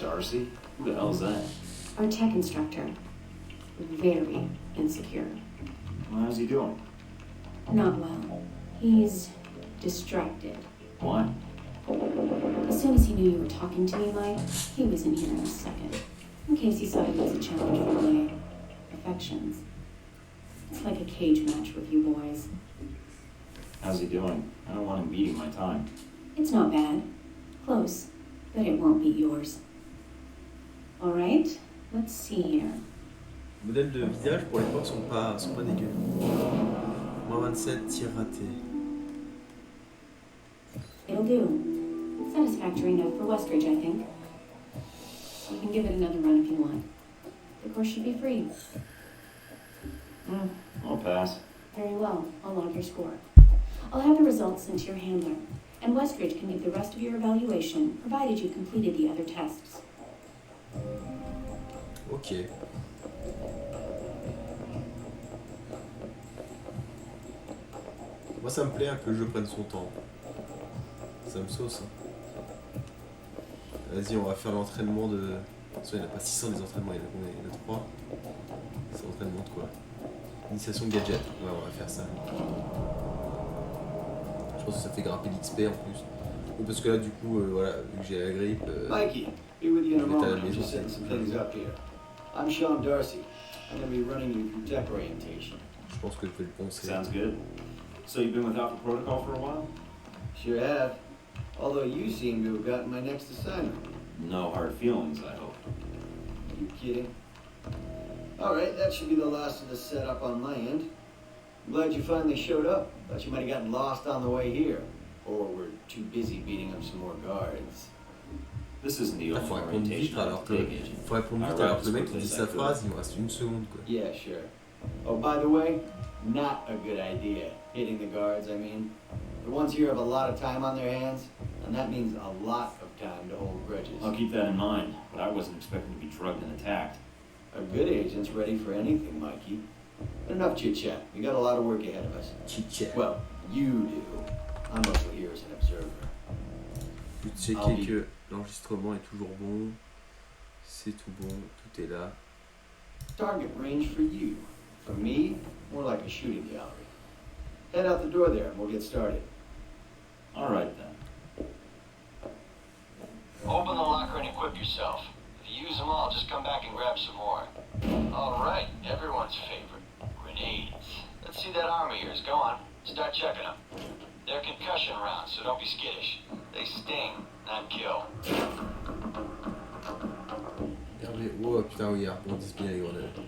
Speaker 3: Darcy? Who the hell's that?
Speaker 6: Our tech instructor. Very insecure.
Speaker 3: Well, how's he doing?
Speaker 6: Not well. He's distracted.
Speaker 3: Why?
Speaker 6: As soon as he knew you were talking to me, Mike, he was in here in a second. In case he saw it as a challenge for my affections. It's like a cage match with you boys.
Speaker 3: How's he doing? I don't want him beating my time.
Speaker 6: It's not bad. Close. But it won't beat yours. Alright, let's see here.
Speaker 1: Les modèles de visage pour l'époque sont pas dégueux. Moins 27, tir raté.
Speaker 6: It'll do. Satisfactory enough for Westridge, I think. You can give it another run if you want. The course should be free.
Speaker 3: I'll pass.
Speaker 6: Very well. I'll log your score. I'll have the results sent to your handler, and Westridge can give the rest of your evaluation, provided you completed the other tests.
Speaker 1: Ok. Moi ça me plaît hein, que le jeu prenne son temps. Ça me sauce. Hein. Vas-y, on va faire l'entraînement de... Il n'y en a pas 600 des entraînements, il y en a combien? Il y en a 3. C'est l'entraînement de quoi? Initiation de gadget. Ouais, on va faire ça. Je pense que ça fait grimper l'XP en plus. Oui, parce que là, du coup, voilà, vu que j'ai la grippe...
Speaker 7: Mikey, be with you in a
Speaker 1: on est à la
Speaker 7: moment. I'm
Speaker 1: maison.
Speaker 7: just setting some things up here. I'm Sean Darcy. I'm going to be running you through tech orientation.
Speaker 1: Je pense que je peux le poncer.
Speaker 3: Sounds good. So you've been with Alpha Protocol for a while?
Speaker 7: Sure have. Although you seem to have gotten my next assignment.
Speaker 3: No hard feelings, I hope.
Speaker 7: You kidding? Alright, that should be the last of the setup on land. I'm glad you finally showed up. Thought you might have gotten lost on the way here. Or were too busy beating up some more guards.
Speaker 3: This isn't the
Speaker 1: Il
Speaker 3: only
Speaker 1: faut répondre vite
Speaker 3: orientation I'll
Speaker 1: alors que...
Speaker 3: take, Agent.
Speaker 1: Faut répondre vite alors que le mec il dit sa phrase, il me reste une seconde quoi.
Speaker 7: Yeah, sure. Oh, by the way, not a good idea. Hitting the guards, I mean. The ones here have a lot of time on their hands, and that means a lot of time to hold grudges.
Speaker 3: I'll keep that in mind, but I wasn't expecting to be drugged and attacked.
Speaker 7: A good agent's ready for anything, Mikey. Enough chit-chat. We got a lot of work ahead of us.
Speaker 1: Chit-chat.
Speaker 7: Well, you do. I'm mostly here as an observer.
Speaker 1: Vous checker que l'enregistrement est toujours bon. C'est tout bon, tout est là.
Speaker 7: Target range for you. For me, more like a shooting gallery. Head out the door there and we'll get started.
Speaker 3: All right then.
Speaker 8: Open the locker and equip yourself. If you use them all, just come back and grab some more. All right, everyone's favorite, grenades. Let's see that arm of yours. Go on, start checking them. They're concussion rounds, so don't be skittish. They sting, not kill.
Speaker 1: Hervé, oh putain, oui, il rebondissent bien les grenades.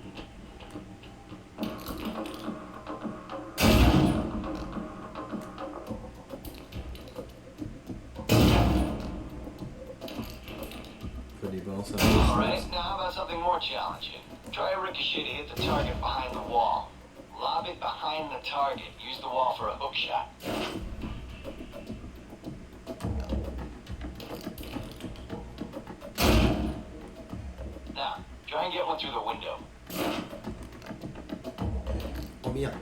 Speaker 1: Faut les balancer un peu.
Speaker 8: All right, now how about something more challenging? Try a ricochet to hit the target behind the wall. Lob it behind the target. Use the wall for a hook shot. Now, try and get one through the window.
Speaker 1: Oh merde.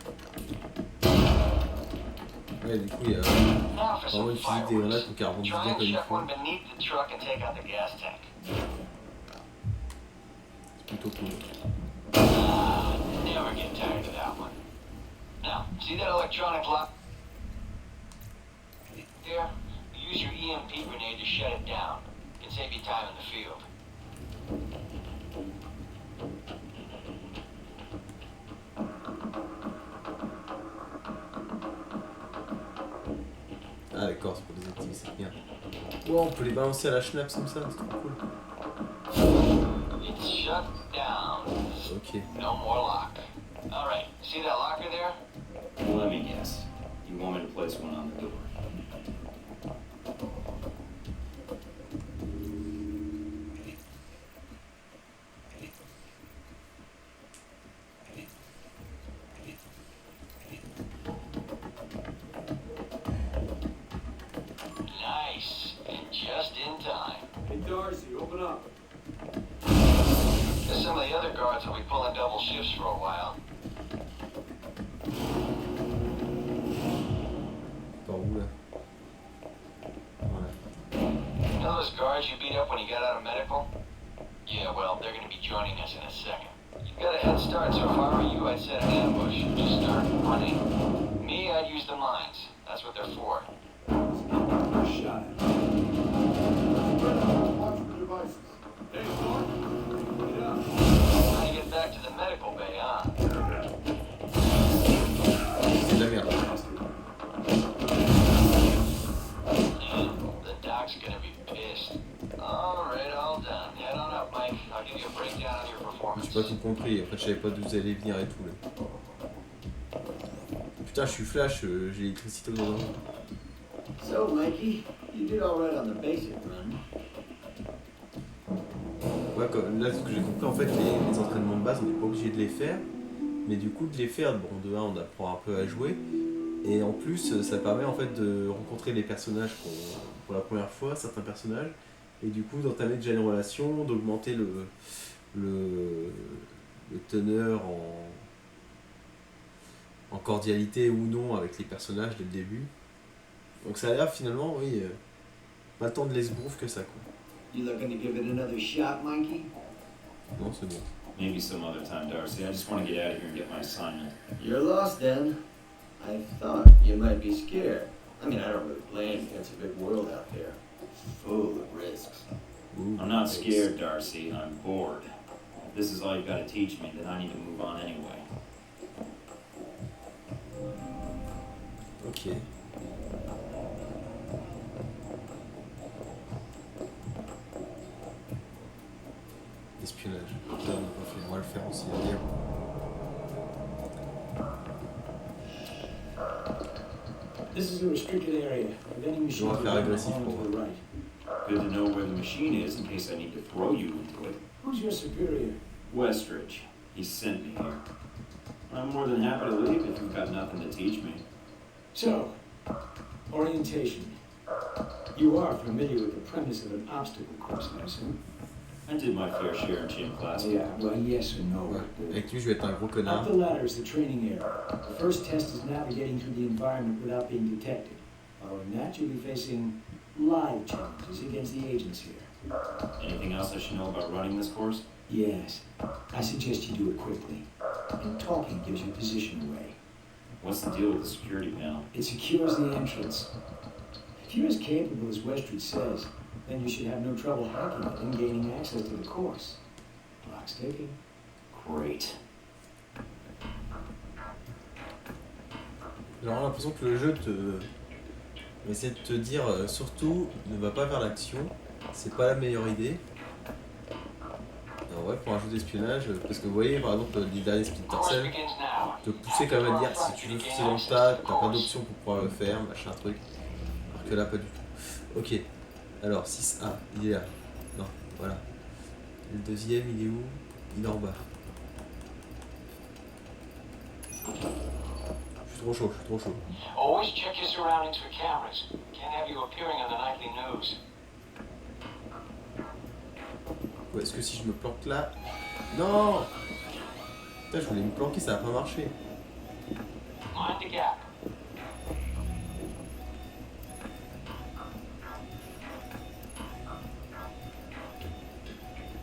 Speaker 1: Ouais, du coup, il y a
Speaker 8: Now for
Speaker 1: vraiment
Speaker 8: some
Speaker 1: une physique des grenades
Speaker 8: fireworks.
Speaker 1: pour qu'elles rebondissent
Speaker 8: Try
Speaker 1: bien
Speaker 8: and
Speaker 1: comme il
Speaker 8: check
Speaker 1: faut.
Speaker 8: one beneath the truck and take out the gas tank.
Speaker 1: C'est plutôt cool.
Speaker 8: Never get tired of that one. Now, see that electronic lock? There, use your EMP grenade to shut it down. It can save you time in the field.
Speaker 1: Ah d'accord, c'est pour désactiver cette merde. Wow, on peut les balancer à la schnapps comme ça, c'est trop cool.
Speaker 8: It's shut down.
Speaker 1: Ok.
Speaker 8: No more lock. Alright, see that locker there?
Speaker 3: Let me guess. You want me to place one on the door?
Speaker 8: Nice. And just in time.
Speaker 7: Hey, Darcy, open up.
Speaker 8: Guess some of the other guards will be pulling double shifts for a while.
Speaker 1: Par où là? Voilà.
Speaker 8: You know those guards you beat up when you got out of medical? Yeah, well, they're gonna be joining us in a second. You've got a head start, so if I were you, I'd set an ambush. Just start running. Me, I'd use the mines. That's what they're for.
Speaker 7: First shot. Watch for devices. Hey, Thor. Get up.
Speaker 8: Trying to get back to the medical bay, huh?
Speaker 1: C'est de la merde.
Speaker 8: The doc's gonna be pissed. Alright, all done. Head on up, Mike. I'll give you a breakdown of your
Speaker 1: J'ai
Speaker 8: performance.
Speaker 1: pas tout compris, après je savais pas d'où vous allez venir et tout là. Putain, je suis flash, j'ai l'électricité dedans.
Speaker 7: So, Mikey, you did all right on the basic run.
Speaker 1: Ouais, comme, là, ce que j'ai compris, en fait, les entraînements de base, on n'est pas obligé de les faire. Mais du coup, de les faire, bon, de 1, on apprend un peu à jouer. Et en plus, ça permet en fait de rencontrer les personnages pour la première fois, certains personnages. Et du coup, d'entamer déjà une relation, d'augmenter le teneur en cordialité ou non avec les personnages dès le début. Donc ça a l'air finalement, oui, Pas tant de l'esbrouf que ça, quoi.
Speaker 7: You looking to give it another shot, Mikey?
Speaker 1: Non, c'est bon.
Speaker 3: Maybe some other time, Darcy. I just want to get out of here and get my assignment.
Speaker 7: You're lost then. I thought you might be scared. I mean, I don't really blame you. It's a big world out there, full of risks.
Speaker 1: Ouh,
Speaker 3: I'm not scared, Darcy. I'm bored. If this is all you've got to teach me, then I need to move on anyway.
Speaker 1: Ok. Espionnage. Ça, on l'a pas fait. On va le faire aussi. Allez.
Speaker 9: This is a restricted area. Preventing machines
Speaker 1: On va faire agressif
Speaker 9: to
Speaker 1: pour
Speaker 9: the right.
Speaker 3: Good to know where the machine is in case I need to throw you into it.
Speaker 9: Who's your superior?
Speaker 3: Westridge. He sent me here. I'm more than happy to leave if you've got nothing to teach me.
Speaker 9: So, orientation. You are familiar with the premise of an obstacle course, I assume?
Speaker 3: I did my fair share in gym class.
Speaker 9: Yeah, well, yes or no.
Speaker 1: Ouais. Avec lui, je vais être un gros connard.
Speaker 9: Up the ladder is the training area. The first test is navigating through the environment without being detected. Following that, you'll be facing live challenges against the agents here.
Speaker 3: Anything else I should know about running this course?
Speaker 9: Yes. I suggest you do it quickly. And talking gives your position away.
Speaker 3: What's the deal with the security panel?
Speaker 9: It secures the entrance. If you're as capable as Westridge says, then you should have no trouble hacking it and gaining access to the course. Clock's ticking.
Speaker 3: Great.
Speaker 1: J'ai vraiment l'impression que le jeu essaie de te dire surtout ne va pas vers l'action, c'est pas la meilleure idée. Alors ouais, pour un jeu d'espionnage, parce que vous voyez par exemple les derniers Splinter
Speaker 8: Course
Speaker 1: Cell,
Speaker 8: begins now.
Speaker 1: te pousser quand même à dire si tu veux foncer dans le tas, t'as pas d'option pour pouvoir le faire, machin truc. Alors que là pas du tout. Ok, alors 6A, il est là. Non, voilà. Le deuxième il est où? Il est en bas. Je suis trop chaud.
Speaker 8: Always check your surroundings for cameras. Can't have you appearing on the nightly news.
Speaker 1: Ouais, est-ce que si je me planque là... Non! Putain, je voulais me planquer, ça a pas marché.
Speaker 8: Mind the gap.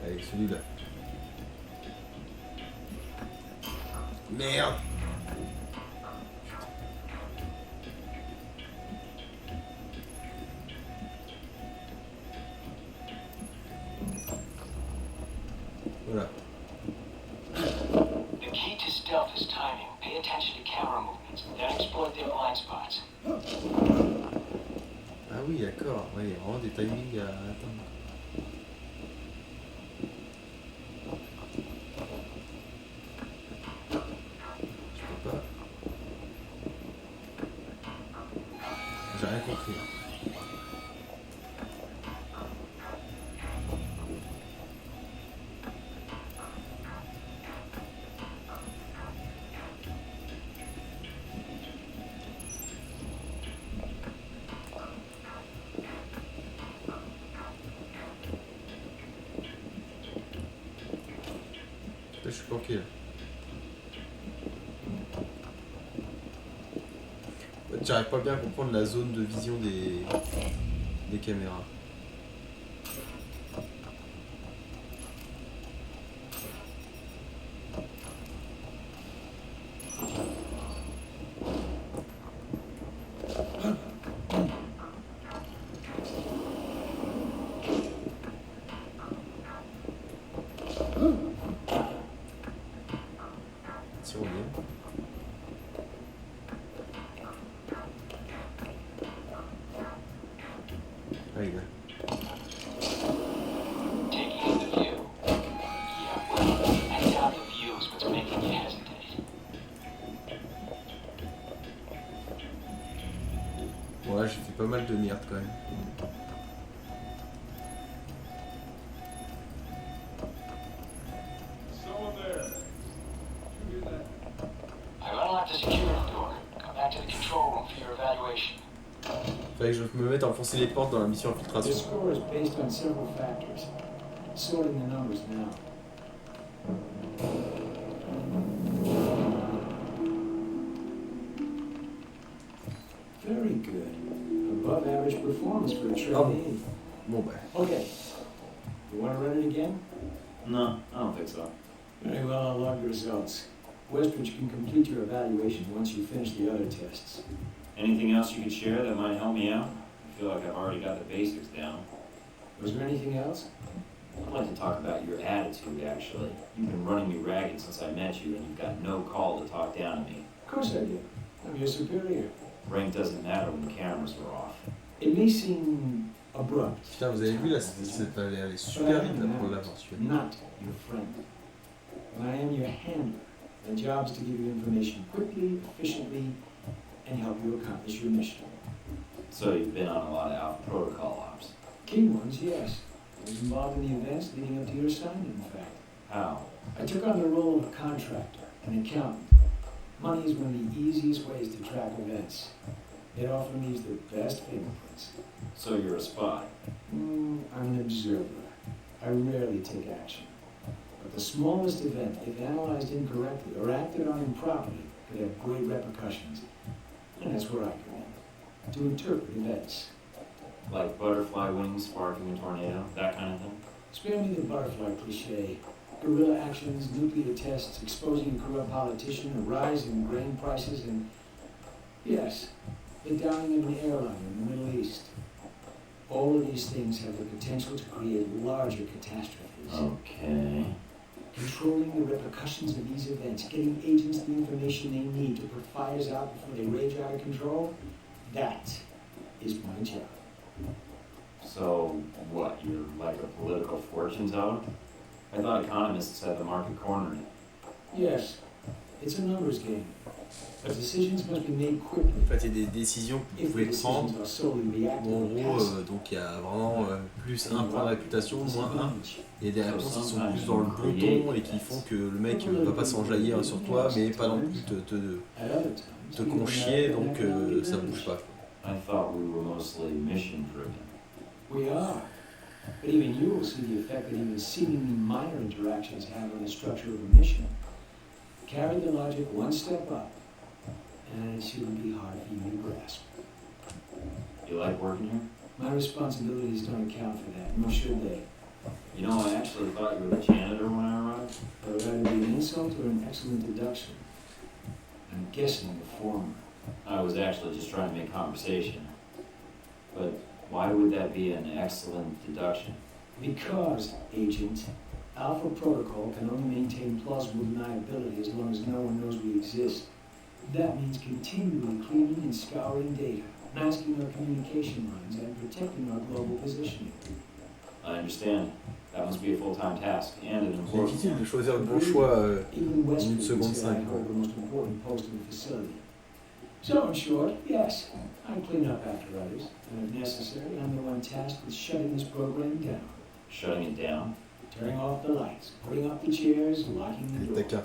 Speaker 1: Allez, celui-là. Merde! Voilà.
Speaker 8: The key to stealth is timing. Pay attention to camera movements, then exploit their blind spots.
Speaker 1: Ah oui, d'accord. Ouais, il y a vraiment des timings à atteindre. Je peux pas. J'ai rien compris. Là, je suis planqué là. Ouais, j'arrive pas bien à comprendre la zone de vision des caméras. Tyrolienne. Ah, il est là.
Speaker 8: Taking in the view. Yeah, well, I doubt the view is what's making you hesitate.
Speaker 1: Bon là j'ai fait pas mal de merde quand même.
Speaker 8: I've unlocked the security door. Come back to the control room for your evaluation.
Speaker 1: Fallait que je me mette à enfoncer les portes dans la mission
Speaker 9: The
Speaker 1: infiltration.
Speaker 9: score is based on several factors. Sorting the numbers now. Very good. A above average performance for a trainee.
Speaker 1: Ah bon. Bon bah.
Speaker 9: Okay. You want to run it again?
Speaker 3: No, I don't think so.
Speaker 9: Very well, I'll log the results. Westbridge can complete your evaluation once you finish the other tests.
Speaker 3: Anything else you could share that might help me out? I feel like I've already got the basics down.
Speaker 9: Was there anything else?
Speaker 3: I'd like to talk about your attitude, actually. You've been running me ragged since I met you, and you've got no call to talk down to me.
Speaker 9: Of course I did. I'm your superior.
Speaker 3: Rank doesn't matter when the cameras are off.
Speaker 9: It may seem abrupt,
Speaker 1: Putain, vous avez vu là, elle est super vite là pour l'avoir suivi.
Speaker 9: not your friend. But I am your handler. My job is to give you information quickly, efficiently, and help you accomplish your mission.
Speaker 3: So you've been on a lot of Alpha Protocol ops.
Speaker 9: Key ones, yes. I was involved in the events leading up to your assignment, in fact.
Speaker 3: How?
Speaker 9: I took on the role of a contractor, an accountant. Money is one of the easiest ways to track events. It often leaves the best fingerprints.
Speaker 3: So you're a spy.
Speaker 9: I'm an observer. I rarely take action. But the smallest event, if analyzed incorrectly or acted on improperly, could have great repercussions. And that's where I come in, to interpret events.
Speaker 3: Like butterfly wings sparking a tornado, that kind of thing?
Speaker 9: Spare me the butterfly cliche. Guerrilla actions, nuclear tests, exposing a corrupt politician, a rise in grain prices, and yes, the downing of an airline in the Middle East. All of these things have the potential to create larger catastrophes.
Speaker 3: Okay.
Speaker 9: Controlling the repercussions of these events, getting agents the information they need to put fires out before they rage out of control, that is my job.
Speaker 3: So, what, you're like a political fortune teller? I thought economists had the market cornered.
Speaker 9: Yes, it's a numbers game. But decisions must be made quickly.
Speaker 1: En fait, il y a des décisions que vous
Speaker 9: If the
Speaker 1: pouvez
Speaker 9: decisions
Speaker 1: prendre.
Speaker 9: are solely reactive
Speaker 1: Bon, en
Speaker 9: or
Speaker 1: gros,
Speaker 9: passive,
Speaker 1: donc il y a vraiment plus un point de réputation, moins un. Il y a des réponses qui sont
Speaker 3: sometimes
Speaker 1: plus dans le
Speaker 3: you
Speaker 1: bon
Speaker 3: create
Speaker 1: ton et qui
Speaker 3: events.
Speaker 1: font que le mec va pas s'enjaillir sur toi, mais pas non plus
Speaker 9: at other times,
Speaker 1: te
Speaker 9: people
Speaker 1: conchier,
Speaker 9: have
Speaker 1: donc
Speaker 9: economic
Speaker 1: ça
Speaker 9: advantage.
Speaker 1: bouge pas.
Speaker 3: I thought we were mostly mission driven.
Speaker 9: We are. But even you will see the effect that even seemingly minor interactions have on the structure of a mission. Carry the logic one step up, and it shouldn't be hard for you to grasp.
Speaker 3: You like working here?
Speaker 9: My responsibilities don't account for that, nor should they.
Speaker 3: You know, I actually thought you were the janitor when I arrived.
Speaker 9: That would either be an insult or an excellent deduction. I'm guessing the former.
Speaker 3: I was actually just trying to make conversation. But why would that be an excellent deduction?
Speaker 9: Because, Agent, Alpha Protocol can only maintain plausible deniability as long as no one knows we exist. That means continually cleaning and scouring data, masking our communication lines, and protecting our global positioning.
Speaker 3: I understand. That must be a full-time task and an
Speaker 1: C'est
Speaker 3: important
Speaker 1: difficile de
Speaker 3: one.
Speaker 1: choisir le bon choix.
Speaker 9: Even
Speaker 1: Une
Speaker 9: Westbridge
Speaker 1: seconde
Speaker 9: is I
Speaker 1: cinq.
Speaker 9: hold the most important post in the facility. So, in short, yes, I clean up after others, and if necessary, I'm the one tasked with shutting this program down.
Speaker 3: Shutting it down
Speaker 9: Turning off the lights, putting up the chairs, locking the door.
Speaker 1: Taquin.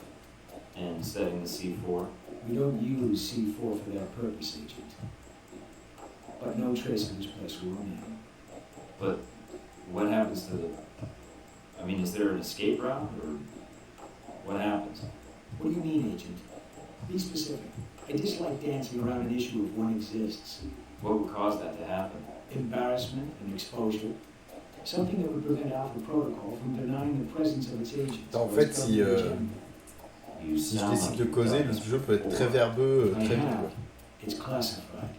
Speaker 3: and setting the C4.
Speaker 9: We don't use C4 for that purpose, Agent. But no trace of this place will remain.
Speaker 3: But what happens to the... I mean, is there an escape route, or what happens?
Speaker 9: What do you mean, Agent? Be specific. I dislike dancing around an issue if one exists.
Speaker 3: What would cause that to happen?
Speaker 9: Embarrassment and exposure. Something that would prevent Alpha Protocol from denying the presence of its agents.
Speaker 1: En fait, si,
Speaker 3: You
Speaker 1: Si je
Speaker 3: sound
Speaker 1: décide
Speaker 3: like
Speaker 1: de
Speaker 3: you've
Speaker 1: causer,
Speaker 3: done
Speaker 1: le
Speaker 3: this
Speaker 1: jeu peut être très
Speaker 3: before.
Speaker 1: verbeux,
Speaker 9: I
Speaker 1: très vite.
Speaker 9: have.
Speaker 1: quoi.
Speaker 9: It's classified.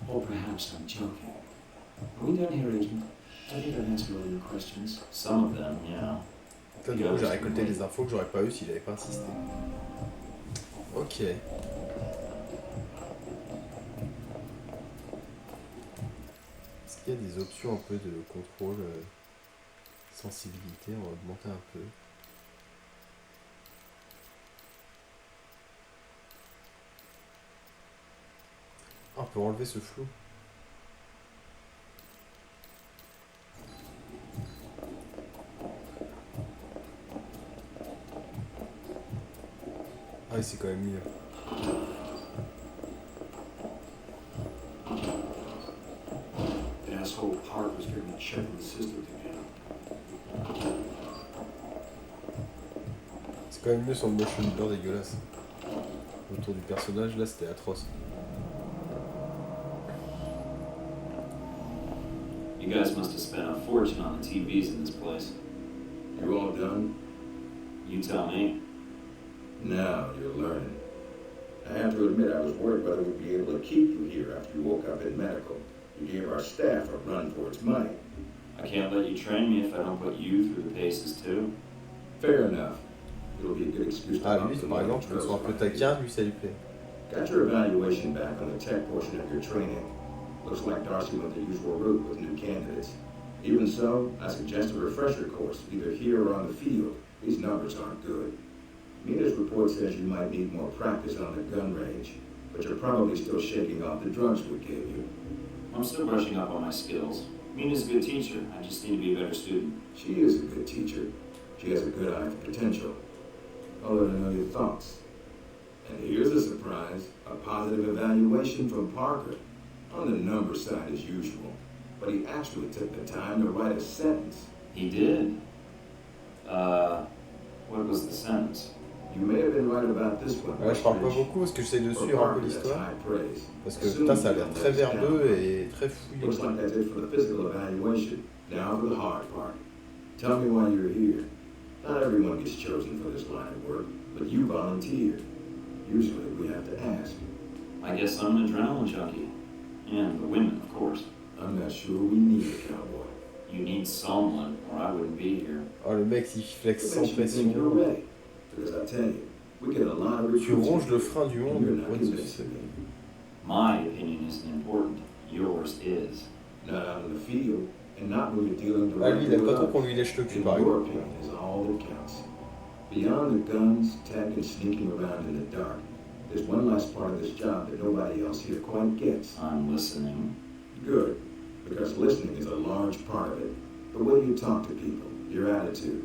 Speaker 9: Or perhaps I'm joking. Are we done here, Agent? I think I've answered all your questions.
Speaker 3: Some of them, yeah.
Speaker 1: Là, du coup, j'ai récolté des infos que j'aurais pas eu s'il avait pas insisté. Ok. Est-ce qu'il y a des options un peu de contrôle sensibilité? On va augmenter un peu. Ah, on peut enlever ce flou. Ah oui, c'est quand même mieux.
Speaker 10: Asshole Park was getting check the system again.
Speaker 1: C'est quand même mieux sur le motion blur dégueulasse. Autour du personnage, là, c'était atroce.
Speaker 3: You guys must have spent a fortune on the TVs in this place.
Speaker 4: You all done?
Speaker 3: You tell me.
Speaker 4: Now you're learning. I have to admit I was worried whether we'd be able to keep you here after you woke up in medical. You gave our staff a run for its money.
Speaker 3: I can't let you train me if I don't put you through the paces too.
Speaker 4: Fair enough. It'll be a good excuse to
Speaker 1: Ah,
Speaker 4: bump
Speaker 1: lui,
Speaker 4: some
Speaker 1: par
Speaker 4: other
Speaker 1: exemple, je me
Speaker 4: drills
Speaker 1: sens un peu
Speaker 4: back.
Speaker 1: taquin, lui, ça lui plaît.
Speaker 4: Got your evaluation back on the tech portion of your training. Looks like Darcy went the usual route with new candidates. Even so, I suggest a refresher course, either here or on the field. These numbers aren't good. Mina's report says you might need more practice on the gun range, but you're probably still shaking off the drugs we gave you.
Speaker 3: I'm still brushing up on my skills. Mina's a good teacher. I just need to be a better student.
Speaker 4: She is a good teacher. She has a good eye for potential. I'll let her know your thoughts. And here's a surprise, a positive evaluation from Parker. On the number side as usual, but he actually took the time to write a sentence.
Speaker 3: He did? What was the sentence?
Speaker 4: You may have been right about this one.
Speaker 1: Ouais, je parle pas beaucoup parce que j'essaie de suivre un peu l'histoire. Parce que putain, ça a l'air très verbeux et très fouillé.
Speaker 4: Looks like that's it for the physical evaluation. Now for the hard part. Tell me why you're here. Not everyone gets chosen for this line of work, but you volunteered. Usually we have to ask.
Speaker 3: I guess I'm an adrenaline junkie. And the women, of course.
Speaker 4: I'm not sure we need a cowboy.
Speaker 3: You need someone, or I wouldn't be here.
Speaker 1: Oh, le mec, il flex
Speaker 4: What
Speaker 1: sans
Speaker 4: makes you think you're
Speaker 1: pression.
Speaker 4: ready? Because I tell you, we get a lot of
Speaker 1: Tu
Speaker 4: recruits.
Speaker 1: ronges le frein du
Speaker 4: and
Speaker 1: monde.
Speaker 4: you're not
Speaker 1: Ouais,
Speaker 4: convincing me.
Speaker 3: My opinion isn't important. Yours is.
Speaker 4: Not out in the field, and not when you're dealing
Speaker 1: Ah, lui,
Speaker 4: directly
Speaker 1: il aime
Speaker 4: with
Speaker 1: pas trop qu'on
Speaker 4: others.
Speaker 1: lui lèche le cul,
Speaker 4: In
Speaker 1: par
Speaker 4: your
Speaker 1: exemple.
Speaker 4: opinion is all that counts. Beyond the guns, tech, and sneaking around in the dark, there's one last part of this job that nobody else here quite gets.
Speaker 3: I'm listening.
Speaker 4: Good, because listening is a large part of it. The way you talk to people, your attitude.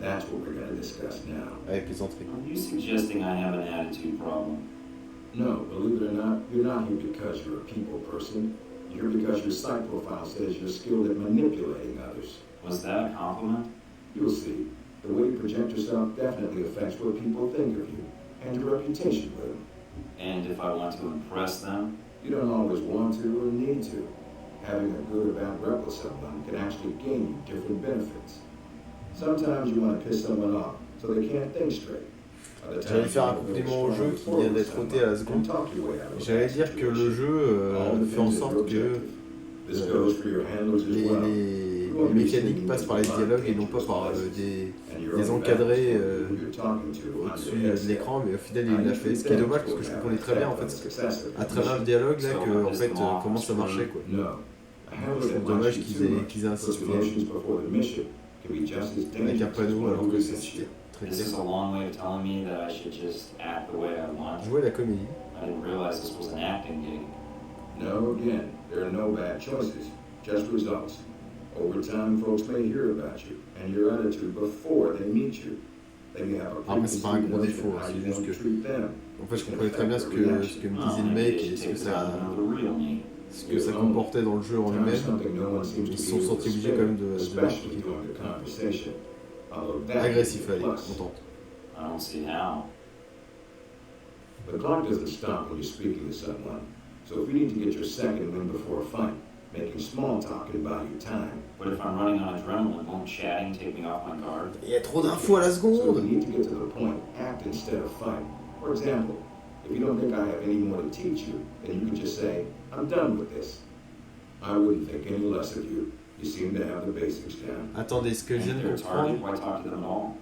Speaker 4: That's what we're going to discuss now.
Speaker 1: Avec plaisanterie.
Speaker 3: Are you suggesting I have an attitude problem?
Speaker 4: No, believe it or not, you're not here because you're a people person. You're because your psych profile says you're skilled at manipulating others.
Speaker 3: Was that a compliment?
Speaker 4: You'll see. The way you project yourself definitely affects what people think of you, and your reputation with them.
Speaker 3: And if I want to impress them?
Speaker 4: You don't always want to or need to. Having a good or bad rep with someone can actually gain you different benefits. Sometimes you want to piss someone off so they can't think straight.
Speaker 1: J'allais faire un compliment au jeu qui vient d'être ôté à la seconde. J'allais dire que le jeu fait en sorte que les mécaniques passent par les dialogues et non pas par des encadrés au-dessus de l'écran, mais au final il l'a fait, ce qui est dommage parce que je comprenais très bien en fait à travers le dialogue là que en fait comment ça marchait quoi. Je trouve dommage qu'ils aient insisté avec un panneau alors que c'était très
Speaker 3: Is
Speaker 1: bien.
Speaker 3: this a long way of telling me that I should just act the way I want?
Speaker 1: Jouer la comédie.
Speaker 3: I didn't realize this was an acting gig.
Speaker 4: No, again, there are no bad choices, just results. Over time, folks may hear about you and your attitude before they meet you. They may have a
Speaker 1: Ah mais c'est pas un gros
Speaker 4: preconceived
Speaker 1: défaut,
Speaker 4: notion of how
Speaker 1: c'est
Speaker 4: you
Speaker 1: juste
Speaker 4: want to
Speaker 1: que
Speaker 4: treat them.
Speaker 1: en fait je comprenais très bien ce que me disait le mec et ce que ça comportait dans le jeu en lui-même. Ils se sont sentis obligés quand même de
Speaker 4: especially during the conversation. Although that
Speaker 1: agressif
Speaker 4: can be
Speaker 1: allez,
Speaker 4: a plus.
Speaker 1: contente.
Speaker 3: I don't see how.
Speaker 4: The clock doesn't stop when you're speaking to someone. So if you need to get your second win before a fight, making small talk can buy you time.
Speaker 3: But if I'm running on adrenaline, won't chatting take me off my guard?
Speaker 1: Il y a trop d'infos à la
Speaker 4: So if
Speaker 1: seconde.
Speaker 4: you need to get to the point, act instead of fight. For example, if you don't think I have any more to teach you, then you can just say, I'm done with this. I wouldn't think any less of you. You seem to have the basics down.
Speaker 1: Attendez, ce que je viens de comprendre,
Speaker 3: Why talk to them at all?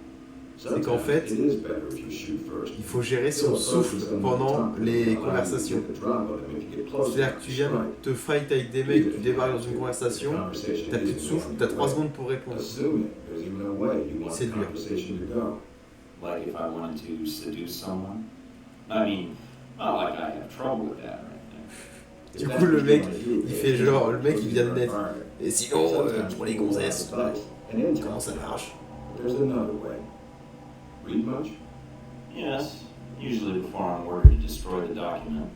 Speaker 1: c'est qu'en fait,
Speaker 4: It is better if you shoot first.
Speaker 1: il faut gérer son souffle pendant les conversations. C'est-à-dire que tu viens de te fight avec des mecs, tu débarques dans une conversation, t'as plus de souffle, t'as 3 secondes pour répondre. C'est dur.
Speaker 3: Like if I wanted to seduce someone? I mean, not like I have trouble with that or anything.
Speaker 1: Du coup, le mec, il fait genre, le mec il vient de naître. Et sinon, pour les gonzesses, comment ça marche?
Speaker 4: There's another way. Read much?
Speaker 3: Yes, usually before I'm ordered to destroy the document.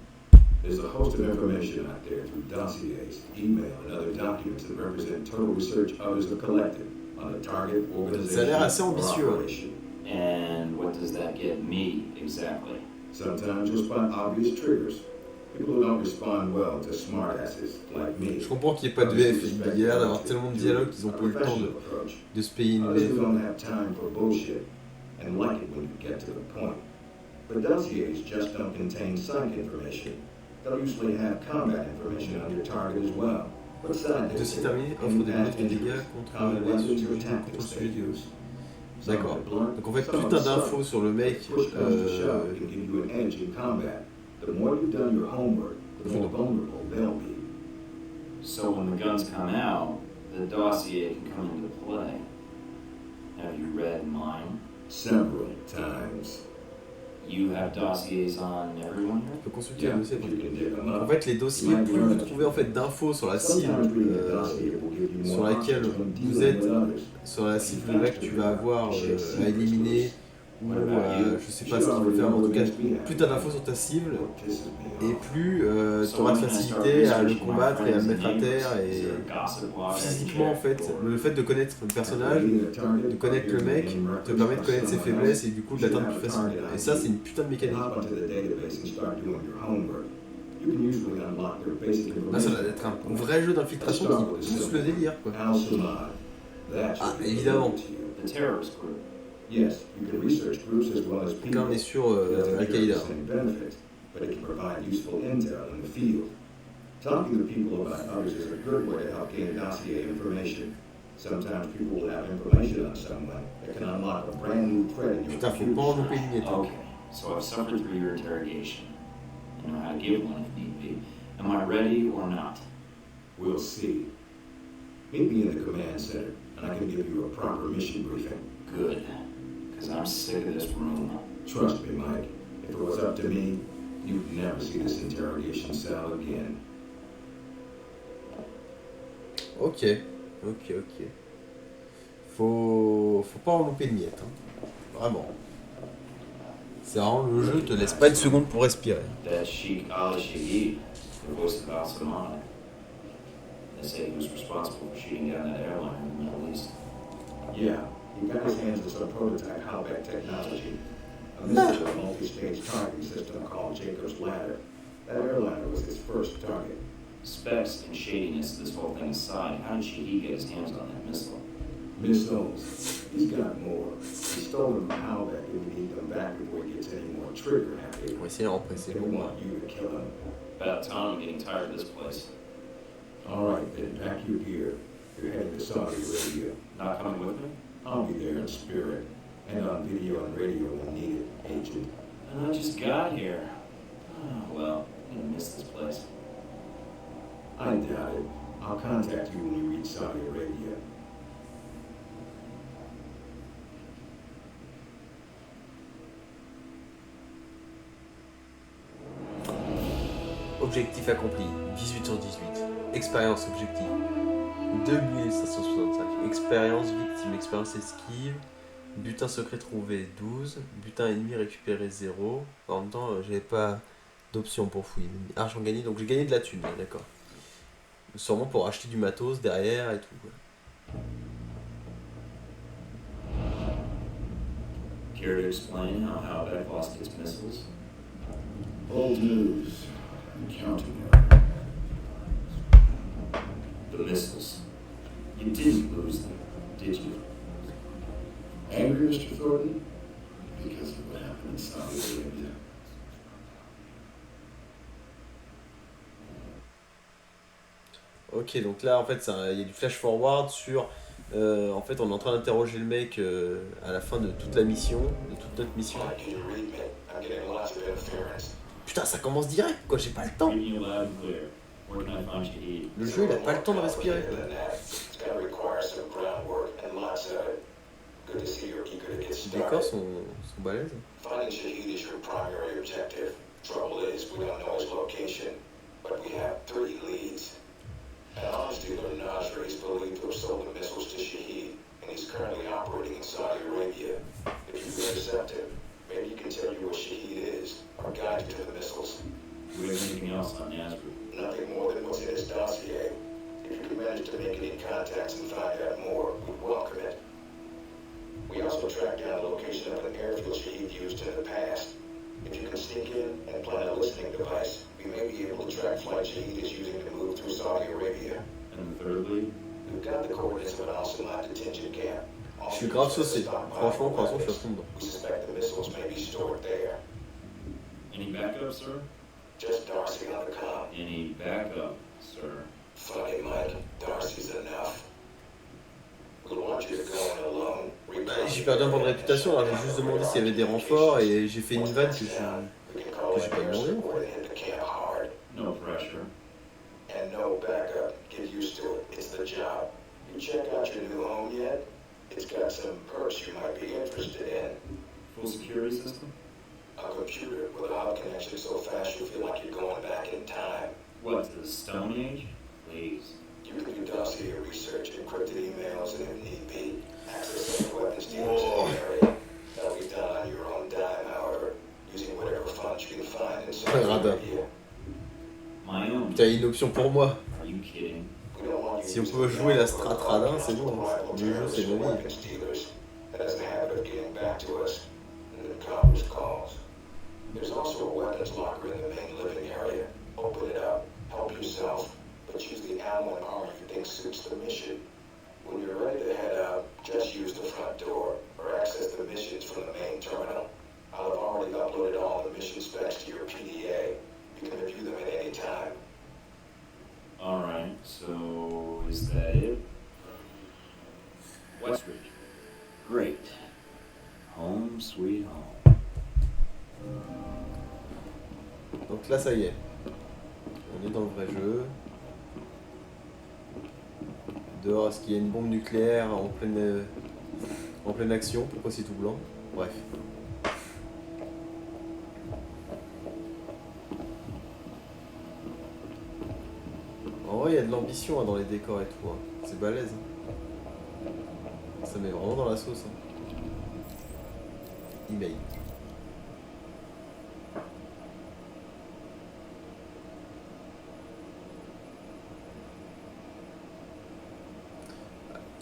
Speaker 4: There's a host of information out there through dossiers, email, and other documents that represent total research others have collected on a target,
Speaker 1: Ça a l'air assez
Speaker 4: organization, or
Speaker 1: ambitieux.
Speaker 4: operation.
Speaker 3: And what does that get me exactly?
Speaker 4: Sometimes you'll spot obvious triggers. People who don't respond well to smartasses like me.
Speaker 1: Je comprends qu'il n'y ait pas de VF. Il y a l'air d'avoir tellement de dialogues qu'ils n'ont pas eu le temps de se payer une
Speaker 4: Others
Speaker 1: VF.
Speaker 4: who don't have time for bullshit and like it when you get to the point. But dossiers just don't contain psych information. They'll usually have combat information on your target as well. What side
Speaker 1: Le dossier terminé offre des bonus de dégâts contre les sujet du dossier. D'accord. Donc en fait, putain d'infos sur le mec.
Speaker 4: The more you've done your homework, the more vulnerable they'll be.
Speaker 3: So when the guns come out, the dossier can come into play. Have you read mine?
Speaker 4: Several times.
Speaker 3: You have dossiers on everyone here?
Speaker 1: Tu peux consulter le
Speaker 4: Yeah,
Speaker 1: dossier.
Speaker 4: if you can dig them
Speaker 1: En
Speaker 4: up.
Speaker 1: fait, les dossiers, plus vous trouvez en fait d'infos sur la cible sur laquelle vous êtes, sur la cible de mec que tu vas avoir à éliminer ou je sais pas ce qu'il faut faire, en tout cas, plus t'as d'infos sur ta cible et plus tu auras de facilité à le combattre et à le mettre à terre et physiquement en fait, le fait de connaître le personnage, de connaître le mec, te permet de connaître ses faiblesses et du coup de l'atteindre plus facilement. Et ça c'est une putain de mécanique. Là ça va être un vrai jeu d'infiltration qui pousse le délire quoi. Ah évidemment.
Speaker 3: The terrorist group.
Speaker 4: Yes, you can research groups as well as
Speaker 1: Donc là
Speaker 4: people.
Speaker 1: on est sur Al-Qaïda.
Speaker 4: But it can provide useful intel in the field. Talking to people about others is a good way to help gain dossier information. Sometimes people will have information on someone that can unlock a brand new thread in your
Speaker 1: Putain, faut pas en
Speaker 4: computer.
Speaker 1: louper une miette.
Speaker 3: Okay, so I've suffered through your interrogation. I know how to give one if need be. Am I ready or not?
Speaker 4: We'll see. Meet me in the command center, and I can give you a proper mission briefing.
Speaker 3: Good, because I'm sick of this room.
Speaker 4: Trust me, Mike. If it was up to me, you'd never see this interrogation cell again.
Speaker 1: Ok. Faut pas en louper une miette. Hein. Vraiment. C'est vraiment le jeu te laisse pas une seconde pour respirer.
Speaker 3: That Sheikh al-Shahid, the voice of al-Samad. They say he was responsible for shooting down that airliner in the Middle East.
Speaker 4: Yeah, he got his hands on some prototype Halbeck technology. A missile with a multi-stage targeting system called Jacob's Ladder. That airliner was his first target.
Speaker 3: Specs and shadiness, this whole thing aside, how did Shahid get his hands on that missile?
Speaker 4: Missiles. He's got more. He stole them from Halbeck and we need them back before he gets any more trigger happy.
Speaker 1: On va essayer de remplacer
Speaker 4: They
Speaker 1: le moi.
Speaker 4: want you to kill him.
Speaker 3: About time I'm getting tired of this place.
Speaker 4: All right, then, pack your gear. You're heading to Saudi Arabia.
Speaker 3: Not coming with me?
Speaker 4: I'll be there in spirit. And on video and radio when needed, Agent.
Speaker 3: And I just got here. Oh, well, I'm gonna miss this place.
Speaker 4: I doubt it. I'll contact you when you reach Saudi Arabia.
Speaker 1: Objectif accompli, 18 sur 18. Expérience objectif, 2565. Expérience victime, expérience esquive. Butin secret trouvé, 12. Butin ennemi récupéré, 0. En même temps, j'avais pas d'option pour fouiller. Argent gagné, donc j'ai gagné de la thune, d'accord. Sûrement pour acheter du matos derrière et tout. Ouais.
Speaker 3: Care to explain how Halbeck lost its missiles?
Speaker 4: Old news. I'm counting them.
Speaker 3: The missiles. You didn't lose them, did you?
Speaker 4: Angry, Mr. Thornton? Because of what happened in Saudi Arabia.
Speaker 1: Ok, donc là en fait il y a du flash forward sur. En fait, on est en train d'interroger le mec à la fin de toute la mission, de toute notre mission. Putain, ça commence direct, quoi, j'ai pas le temps.
Speaker 3: Reading you loud and clear. Where can I find Shahid?
Speaker 1: Le jeu, il a pas le temps de respirer. Les décors sont balèzes.
Speaker 5: Finding Shahid is your primary objective. Trouble is, we don't know his location, but we have 3 leads. An arms dealer, Nasri, is believed to have sold the missiles to Shahid, and he's currently operating in Saudi Arabia. If you intercept him, maybe you can tell you where Shahid is, or guide you to the missiles.
Speaker 3: Do we have anything else on Nasri?
Speaker 5: Nothing more than what's in his dossier. If you can manage to make any contacts and find out more, we'd welcome it. We also tracked down the location of an airfield Shahid used in the past. If you can sneak in and plant a listening device, we You may be able to track flights Shahid is using to move through Saudi Arabia.
Speaker 3: And thirdly,
Speaker 5: We've got the coordinates of an Al-Samad detention camp.
Speaker 1: Je suis grave saucé. Franchement, pour l'instant, je suis à fond dedans.
Speaker 5: We suspect the missiles may be stored there.
Speaker 3: any backup, sir?
Speaker 5: Just Darcy on the comm.
Speaker 3: Any backup, sir?
Speaker 5: Funny, Mike. Darcy's enough. We'll want you to go in alone.
Speaker 1: J'ai perdu un point de réputation, alors j'ai juste demandé s'il y avait des renforts et j'ai fait une vanne que j'ai pas demandé.
Speaker 3: No pressure.
Speaker 5: And no backup. Get used to it. It's the job. You check out your new home yet? It's got some perks you might be interested in.
Speaker 3: Full security system?
Speaker 5: A computer with a hub connection so fast you feel like you're going back in time.
Speaker 3: What, to the Stone Age? Please.
Speaker 5: You can do dossier research, encrypted emails, and if need be, access any weapons dealers in the area. That'll be done on your own dime, however, using whatever funds you can find in Saudi Arabia.
Speaker 3: My own.
Speaker 1: T'as une option pour moi.
Speaker 3: Are you kidding?
Speaker 5: We don't want you
Speaker 1: Si on peut jouer la Strat Radin, c'est bon. Le jeu, c'est ma vie.
Speaker 5: weapons dealers. That has a habit of getting back to us. And then Congress calls. There's also a weapons locker in the main living area. Open it up. Help yourself. But use the ammo and armor you think suits the mission. When you're ready to head out, just use the front door or access the missions from the main terminal. I'll have already uploaded all the mission specs to your PDA. You can review them at any time.
Speaker 3: Alright, so is that it? Westridge. Great. Home sweet home.
Speaker 1: Donc là, ça y est. On est dans le vrai jeu. Dehors, est-ce qu'il y a une bombe nucléaire en pleine action? Pourquoi c'est tout blanc? Bref. En vrai, il y a de l'ambition dans les décors et tout. C'est balèze. Ça met vraiment dans la sauce. Email.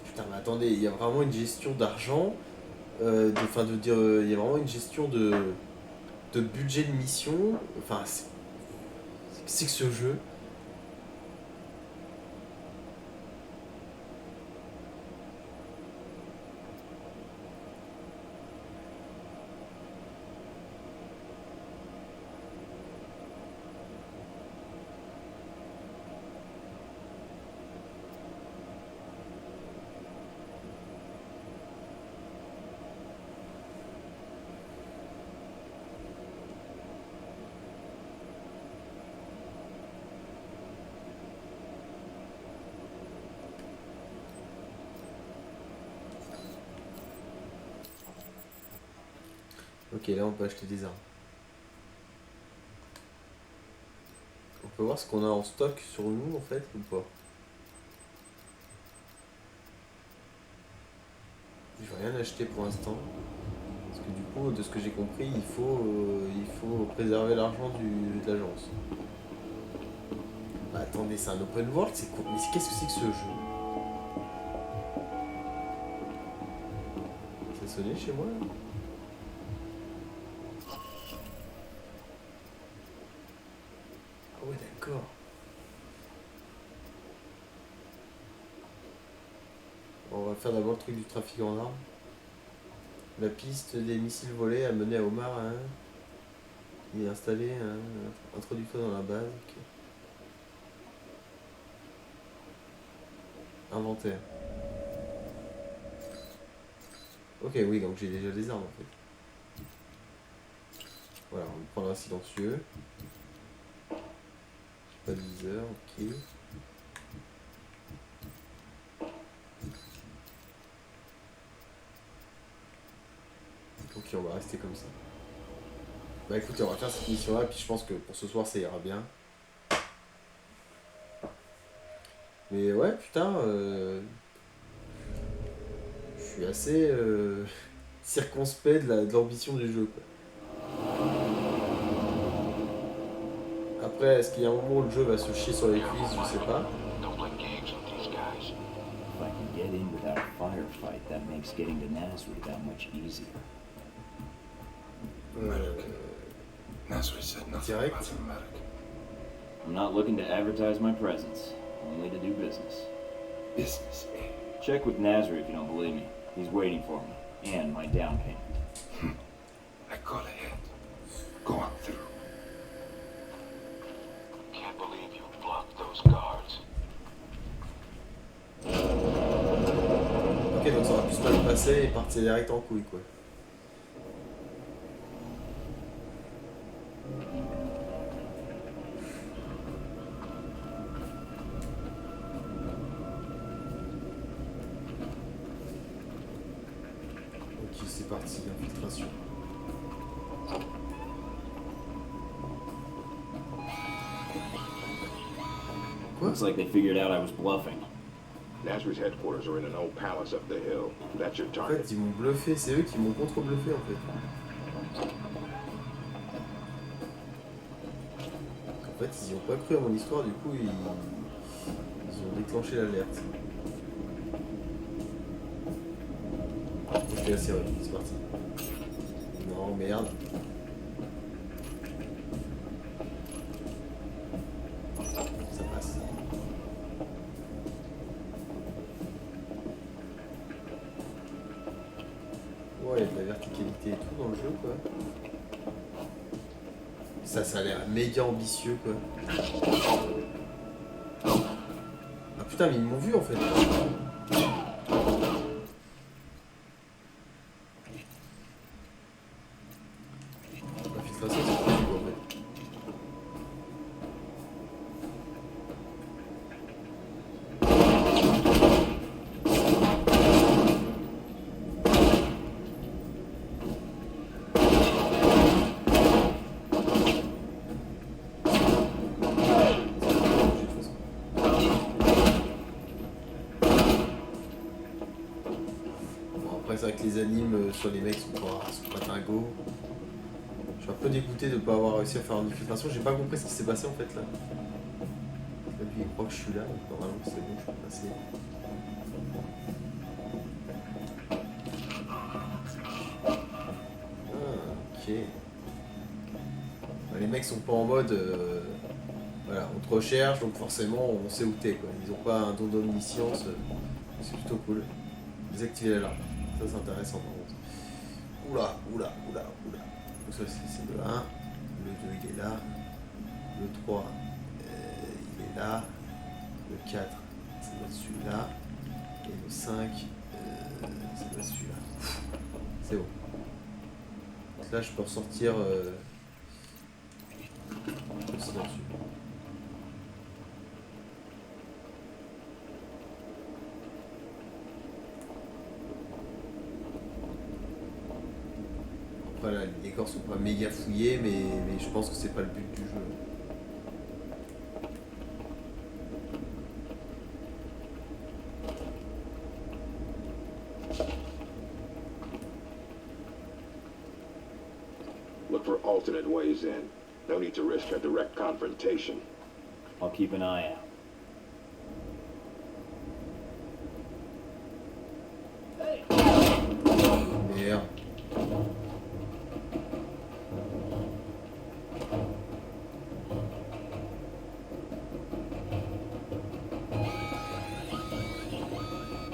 Speaker 1: Putain, mais attendez, il y a vraiment une gestion d'argent. Il y a vraiment une gestion de budget de mission. Enfin, c'est que ce jeu. Ok, là on peut acheter des armes. On peut voir ce qu'on a en stock sur nous en fait ou pas. Je vais rien acheter pour l'instant. Parce que du coup, de ce que j'ai compris, il faut préserver l'argent de l'agence. Bah attendez, c'est un open world, c'est quoi? Mais qu'est-ce que c'est que ce jeu? Ça a sonné chez moi là? Ah ouais, d'accord. On va faire d'abord le truc du trafic en armes. La piste des missiles volés a mené à Omar à il est installé un introducteur dans la base. Okay. Inventaire. Ok, oui, donc j'ai déjà des armes en fait. Voilà, on va prendre un silencieux. Pas de viseur, ok. Ok, on va rester comme ça. Bah écoutez, on va faire cette mission là, puis je pense que pour ce soir ça ira bien. Mais ouais, putain, je suis assez circonspect de l'ambition du jeu, quoi. Après, est-ce qu'il y a un moment où le jeu va se chier sur les cuisses, je sais pas.
Speaker 11: If I can get in without a firefight, that makes getting to Nasri that much easier.
Speaker 10: Medic. Nasri said nothing
Speaker 1: Direct.
Speaker 10: about the medic.
Speaker 11: I'm not looking to advertise my presence, only to do business.
Speaker 10: Business.
Speaker 11: Check with Nasri if you don't believe me. He's waiting for me, and my down payment.
Speaker 10: I call ahead. Go on through.
Speaker 8: Can't believe you blocked those guards.
Speaker 1: Ok, donc ça aurait pu se mal passer et partir direct en couille, quoi. Ok, c'est parti, infiltration. Quoi?
Speaker 11: Looks like they figured out I was bluffing.
Speaker 5: Nasri's headquarters are in an old palace up the hill. That's your
Speaker 1: En
Speaker 5: target.
Speaker 1: fait, ils m'ont bluffé, c'est eux qui m'ont contre-bluffé en fait. En fait, ils n'y ont pas cru à mon histoire, du coup, ils ont déclenché l'alerte. Je suis assez heureux, c'est parti. Non, merde. Ça passe. Ouais, il y a de la verticalité et tout dans le jeu, quoi. Ça a l'air méga ambitieux, quoi. Ah putain, mais ils m'ont vu, en fait. L'infiltration, c'est pas du coup, en fait. C'est vrai que les animes sur les mecs sont pas dingos. Je suis un peu dégoûté de ne pas avoir réussi à faire une infiltration. J'ai pas compris ce qui s'est passé en fait là. Lui il croit que je suis là, donc normalement c'est bon, je peux passer. Ah, ok. Les mecs sont pas en mode voilà, on te recherche donc forcément on sait où t'es quoi. Ils ont pas un don d'omniscience, c'est plutôt cool. Désactiver l'alarme. Ça c'est intéressant par contre. Oula. Donc ça c'est le 1, le 2 il est là, le 3 il est là, le 4 ça doit être celui-là, et le 5 ça doit être celui-là. C'est bon. Donc là je peux ressortir silencieux. Voilà, les décors sont pas méga fouillés, mais je pense que c'est pas le but du jeu.
Speaker 5: Look for alternate ways in. No need to risk a direct confrontation.
Speaker 11: I'll keep an eye out.
Speaker 1: Merde.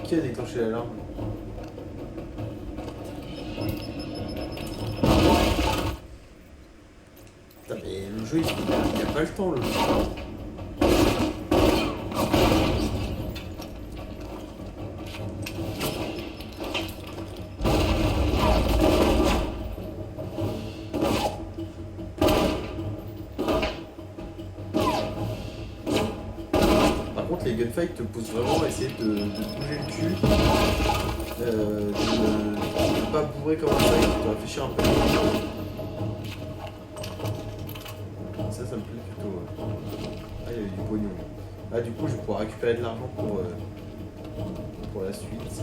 Speaker 1: Qui a déclenché l'alarme? Putain mais le jeu il a pas le temps le jeu. Les gunfights te poussent vraiment à essayer de bouger le cul, de ne pas bourrer comme un sac, de réfléchir un peu. Ça me plaît plutôt. Ah, il y avait du pognon. Ah, du coup, je vais pouvoir récupérer de l'argent pour la suite. Est-ce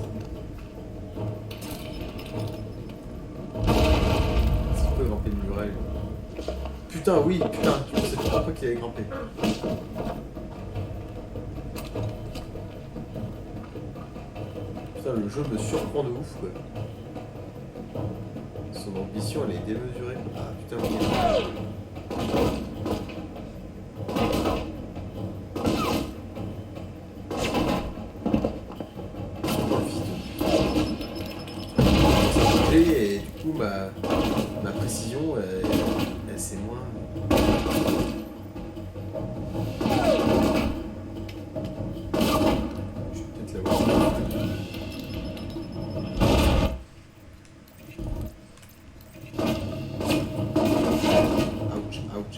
Speaker 1: qu'il peut grimper le muret? Putain, oui, putain, je pensais pas pourquoi qu'il avait grimpé. Le jeu me surprend de ouf quoi. Son ambition elle est démesurée. Ah putain oui. bouger et du coup ma précision elle c'est moins. Je vais peut-être l'avoir. Ouch, ouch.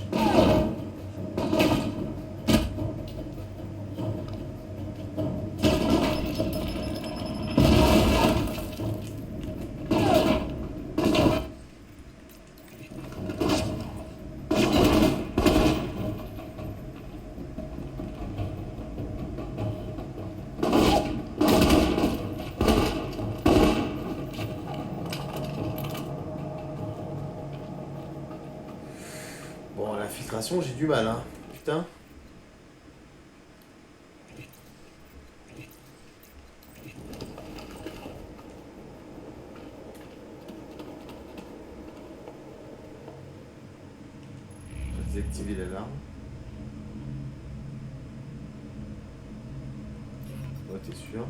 Speaker 1: Bon, l'infiltration, j'ai du mal, hein. Putain. Je vais désactiver l'alarme. Ouais, t'es sûr?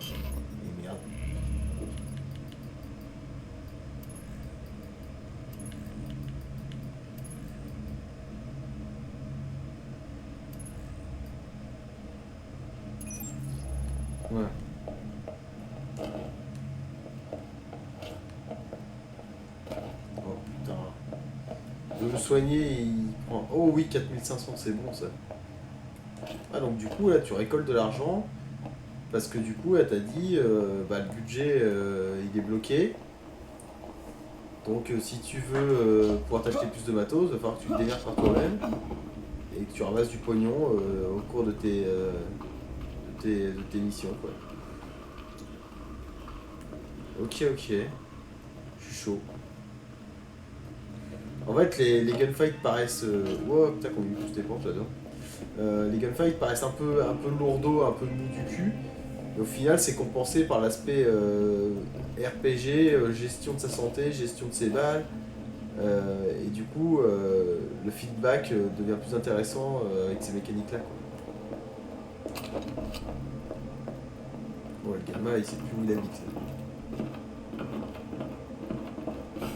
Speaker 1: Et merde. Ouais. Oh putain. Je veux me soigner, il prend. Oh oui, 4500, c'est bon ça. Ah donc du coup là tu récoltes de l'argent parce que du coup elle t'a dit le budget il est bloqué. Donc si tu veux pouvoir t'acheter plus de matos, il va falloir que tu te démerdes par toi-même et que tu ramasses du pognon au cours de tes missions quoi. Ok, je suis chaud. En fait les gunfights paraissent... Wow, putain qu'on lui pousse des portes, j'adore. Les gunfights paraissent un peu lourdeaux, un peu mou du cul. Et au final c'est compensé par l'aspect RPG, gestion de sa santé, gestion de ses balles. Et du coup le feedback devient plus intéressant avec ces mécaniques là quoi. Bon le gamin il sait plus où il habite là.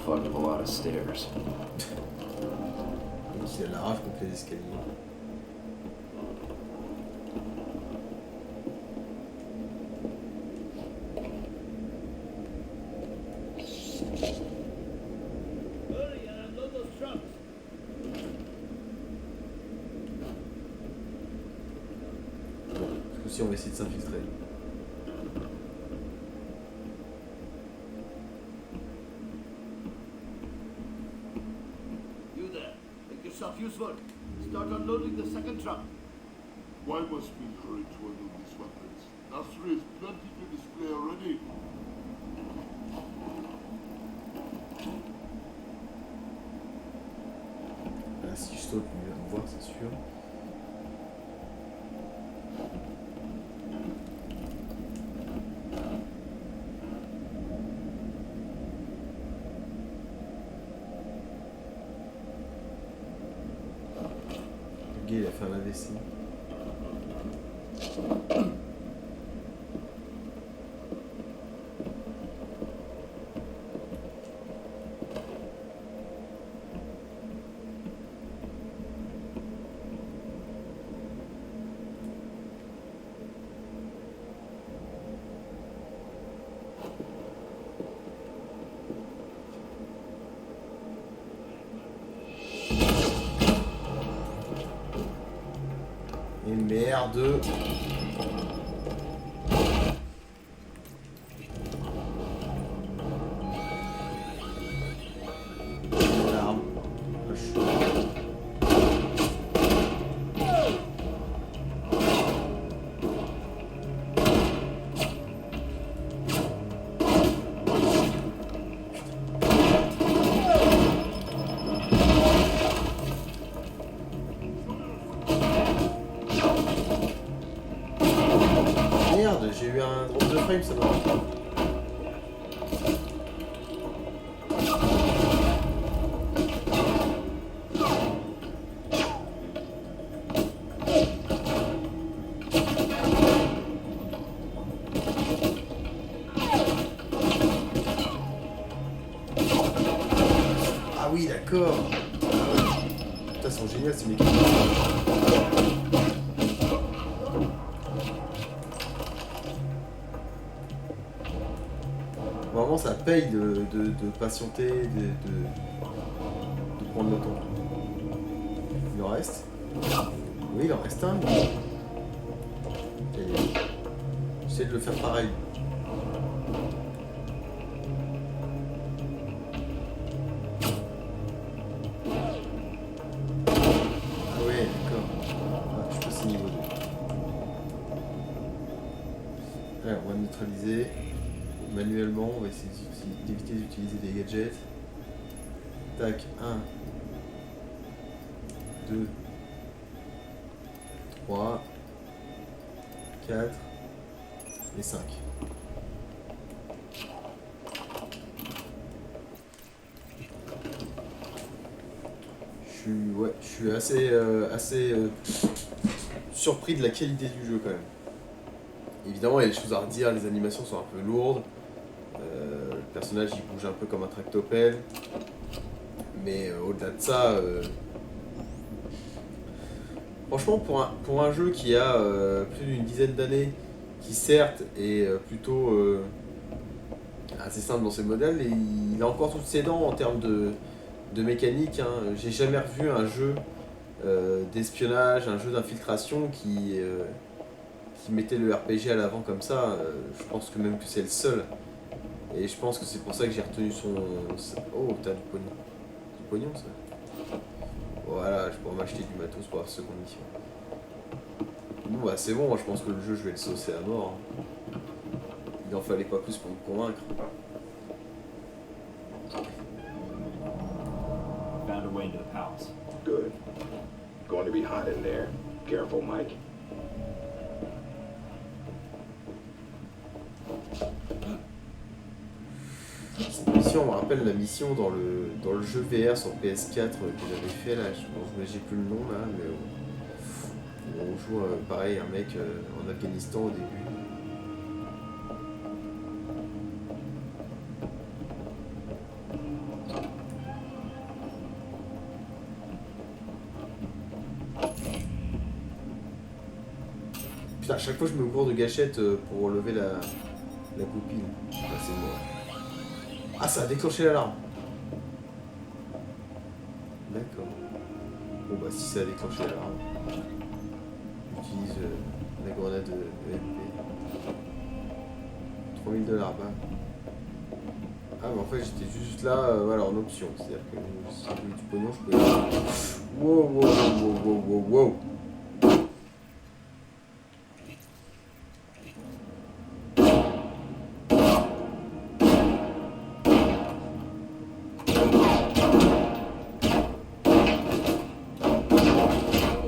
Speaker 11: Fuck up a lot of stairs.
Speaker 1: Il a la rage contre les escaliers. Bon, ce coup-ci on va essayer de s'infiltrer.
Speaker 12: Useful. Start unloading the second truck.
Speaker 10: Why must we hurry to unload these weapons? Nasri has plenty to display already.
Speaker 1: Là, si je saute, il va me voir, c'est sûr. Il a fait un AVC. Et merde. L'arme. Merde, j'ai eu un drop de frame, ça va. d'accord. Putain, elles sont géniales ces mécaniques. Vraiment, ça paye de patienter, de prendre le temps. Il en reste? Oui, il en reste un. J'essaie de le faire pareil. Ah ouais, d'accord. Ah, je passe au niveau 2. Alors, on va neutraliser. Manuellement, on va essayer d'éviter d'utiliser des gadgets. Tac, 1, 2, 3, 4 et 5. Je suis assez surpris de la qualité du jeu quand même. Évidemment, il y a des choses à redire, les animations sont un peu lourdes. Le personnage il bouge un peu comme un tractopelle. Mais au-delà de ça, franchement, pour un jeu qui a plus d'une dizaine d'années, qui certes est plutôt assez simple dans ses modèles, et il a encore toutes ses dents en termes de mécanique. Hein. J'ai jamais revu un jeu d'espionnage, un jeu d'infiltration qui mettait le RPG à l'avant comme ça. Je pense que même que c'est le seul. Et je pense que c'est pour ça que j'ai retenu son... Oh, t'as du pognon. Du pognon, ça. Voilà, je pourrais m'acheter du matos pour la seconde mission. Bon, bah c'est bon, je pense que le jeu, je vais le saucer à mort. Hein. Il en fallait pas plus pour me convaincre.
Speaker 11: Found a way into the palace.
Speaker 5: Good. Going to be hot in there. Careful, Mike.
Speaker 1: Cette mission, on me rappelle la mission dans le jeu VR sur PS4 que j'avais fait là, j'ai plus le nom là, mais on joue pareil un mec en Afghanistan au début. Putain, à chaque fois je me gourde de gâchette pour relever la goupille. Ah, c'est mort. Ah, ça a déclenché l'alarme. D'accord. Bon bah si ça a déclenché l'alarme, j'utilise la grenade EMP. 3000 $, bah. Ah mais en fait j'étais juste là, voilà, en option. C'est-à-dire que si je voulais du pognon, je pouvais... Wow, wow, wow, wow, wow, wow.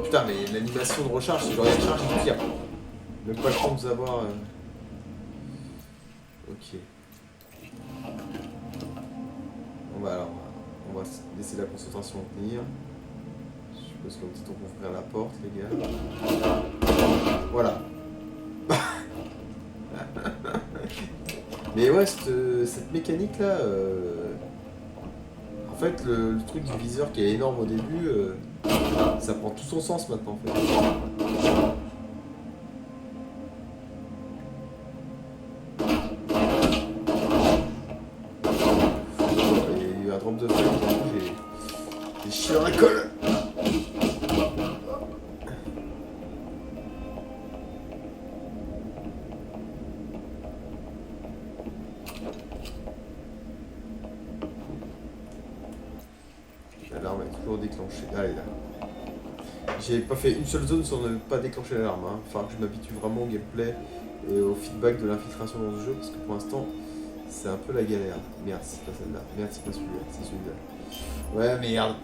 Speaker 1: Putain, mais l'animation de recharge, si je regarde recharge, c'est pire. Même pas le temps de vous avoir... Ok. Bon bah alors, on va laisser la concentration tenir. Je suppose qu'un petit temps pour ouvrir la porte, les gars. Voilà. Mais ouais, cette mécanique là... En fait, le truc du viseur qui est énorme au début, ça prend tout son sens maintenant en fait. Il y a eu un drop de feu, j'ai chié dans la colle. L'alarme est toujours déclenchée. Allez là. J'ai pas fait une seule zone sans ne pas déclencher l'alarme. Hein. Il faudra que je m'habitue vraiment au gameplay et au feedback de l'infiltration dans ce jeu parce que pour l'instant c'est un peu la galère. Merde, c'est pas celle-là. Merde, c'est pas celui-là. C'est celui-là. Ouais, merde.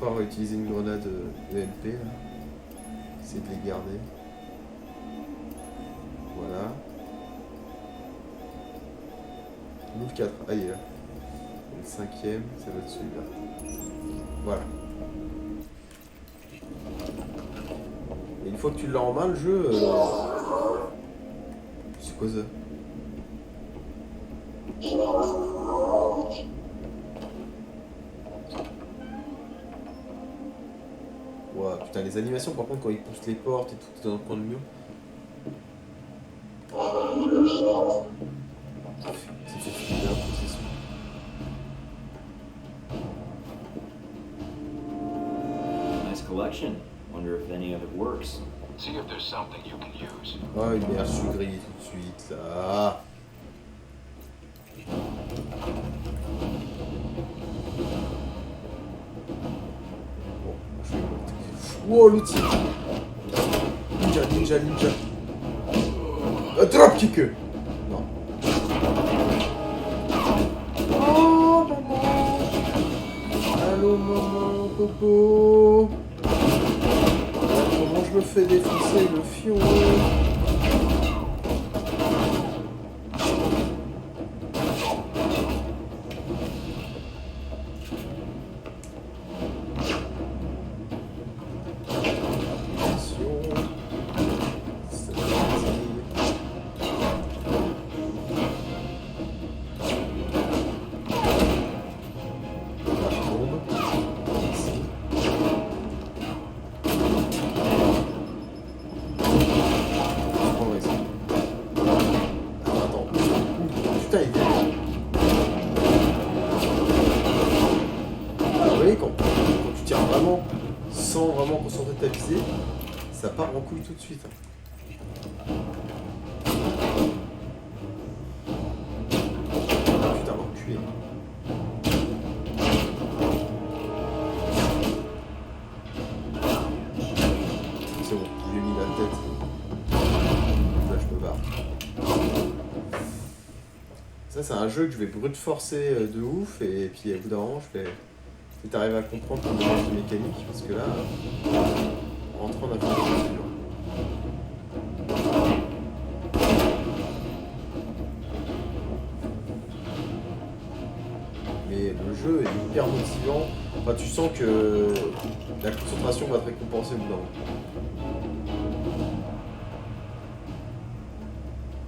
Speaker 1: On va utiliser une grenade EMP là. Essayer de les garder. Voilà. Nous le 4. Ah, il est là. Et le 5ème, ça va être celui-là. Voilà. Et une fois que tu l'as en main, le jeu... C'est quoi ça? Putain, les animations, par contre, quand ils poussent les portes et tout dans le coin de mur. C'est fait super, c'est sûr.
Speaker 11: Nice collection. Wonder if any of it works.
Speaker 8: See if there's something you can use.
Speaker 1: Oh, merde, je suis grillé tout de suite, là. Bon, je vais... Wow, l'outil. Ninja. Dropkick. Non. Oh, maman. Allô, maman, Coco. Comment je me fais défoncer le fion? Ça part en couille tout de suite. Putain, l'enculé. C'est bon, je lui ai mis la tête. Là, je me barre. Ça, c'est un jeu que je vais brute forcer de ouf, et puis au bout d'un moment, je vais arriver à comprendre comment marche les mécaniques, parce que là, en train d'apprendre c'est dur. Mais le jeu est hyper motivant. Enfin, tu sens que la concentration va te récompenser au bout d'un moment.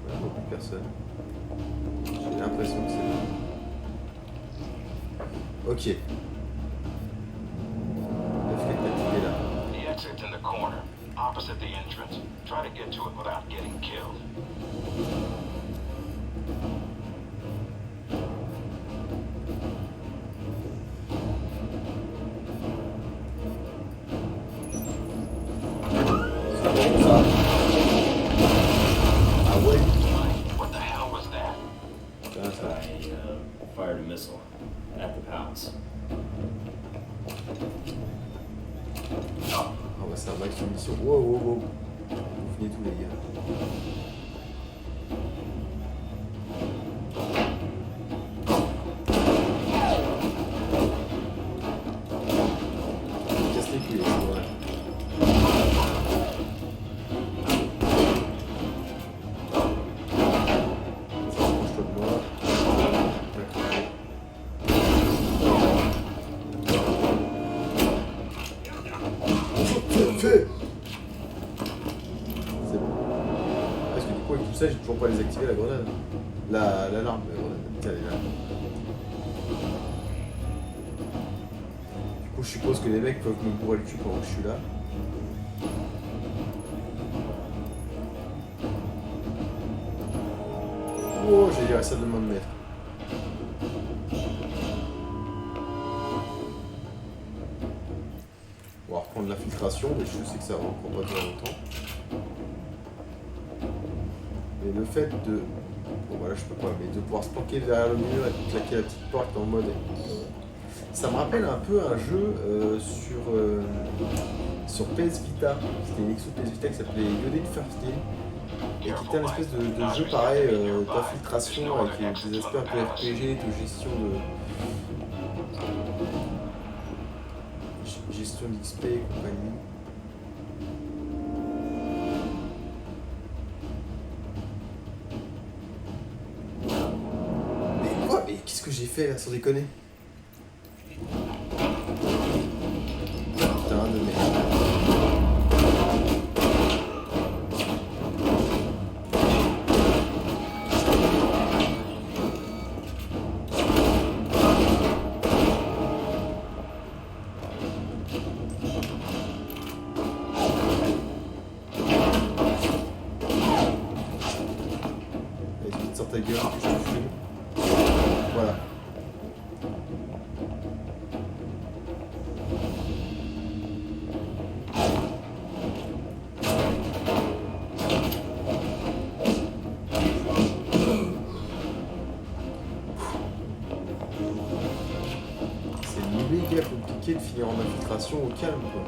Speaker 1: Voilà, beaucoup de personnes. J'ai l'impression que c'est bon. Ok.
Speaker 8: The exit's in the corner, opposite the entrance. Try to get to it without getting killed. What the hell was that?
Speaker 11: I fired a missile at the palace.
Speaker 1: Ah bah c'est un max de munitions. Wow. Vous venez tous les gars. Casse les couilles, c'est vrai. Ça mange pas de moi. Fait. C'est bon. Parce que du coup avec tout ça j'ai toujours pas les activer la grenade. L'alarme de la grenade. Putain, elle est là. Du coup je suppose que les mecs peuvent me bourrer le cul pendant que je suis là. Oh j'ai géré ça de main de maître. On va reprendre l'infiltration, mais je sais que ça va encore pas durer longtemps. Mais le fait de... Bon voilà, je peux pas, mais de pouvoir se planquer derrière le mur et de claquer la petite porte en mode... Ça me rappelle un peu un jeu sur PS Vita. C'était une exclu PS Vita qui s'appelait Yodin First Day. Et qui était un espèce de jeu pareil, d'infiltration avec des aspects un peu RPG, de gestion d'XP et compagnie. Mais quoi? Mais qu'est-ce que j'ai fait là, sans déconner? Putain de merde. ta gueule, je te fume. Voilà. C'est méga compliqué de finir en infiltration au calme, quoi.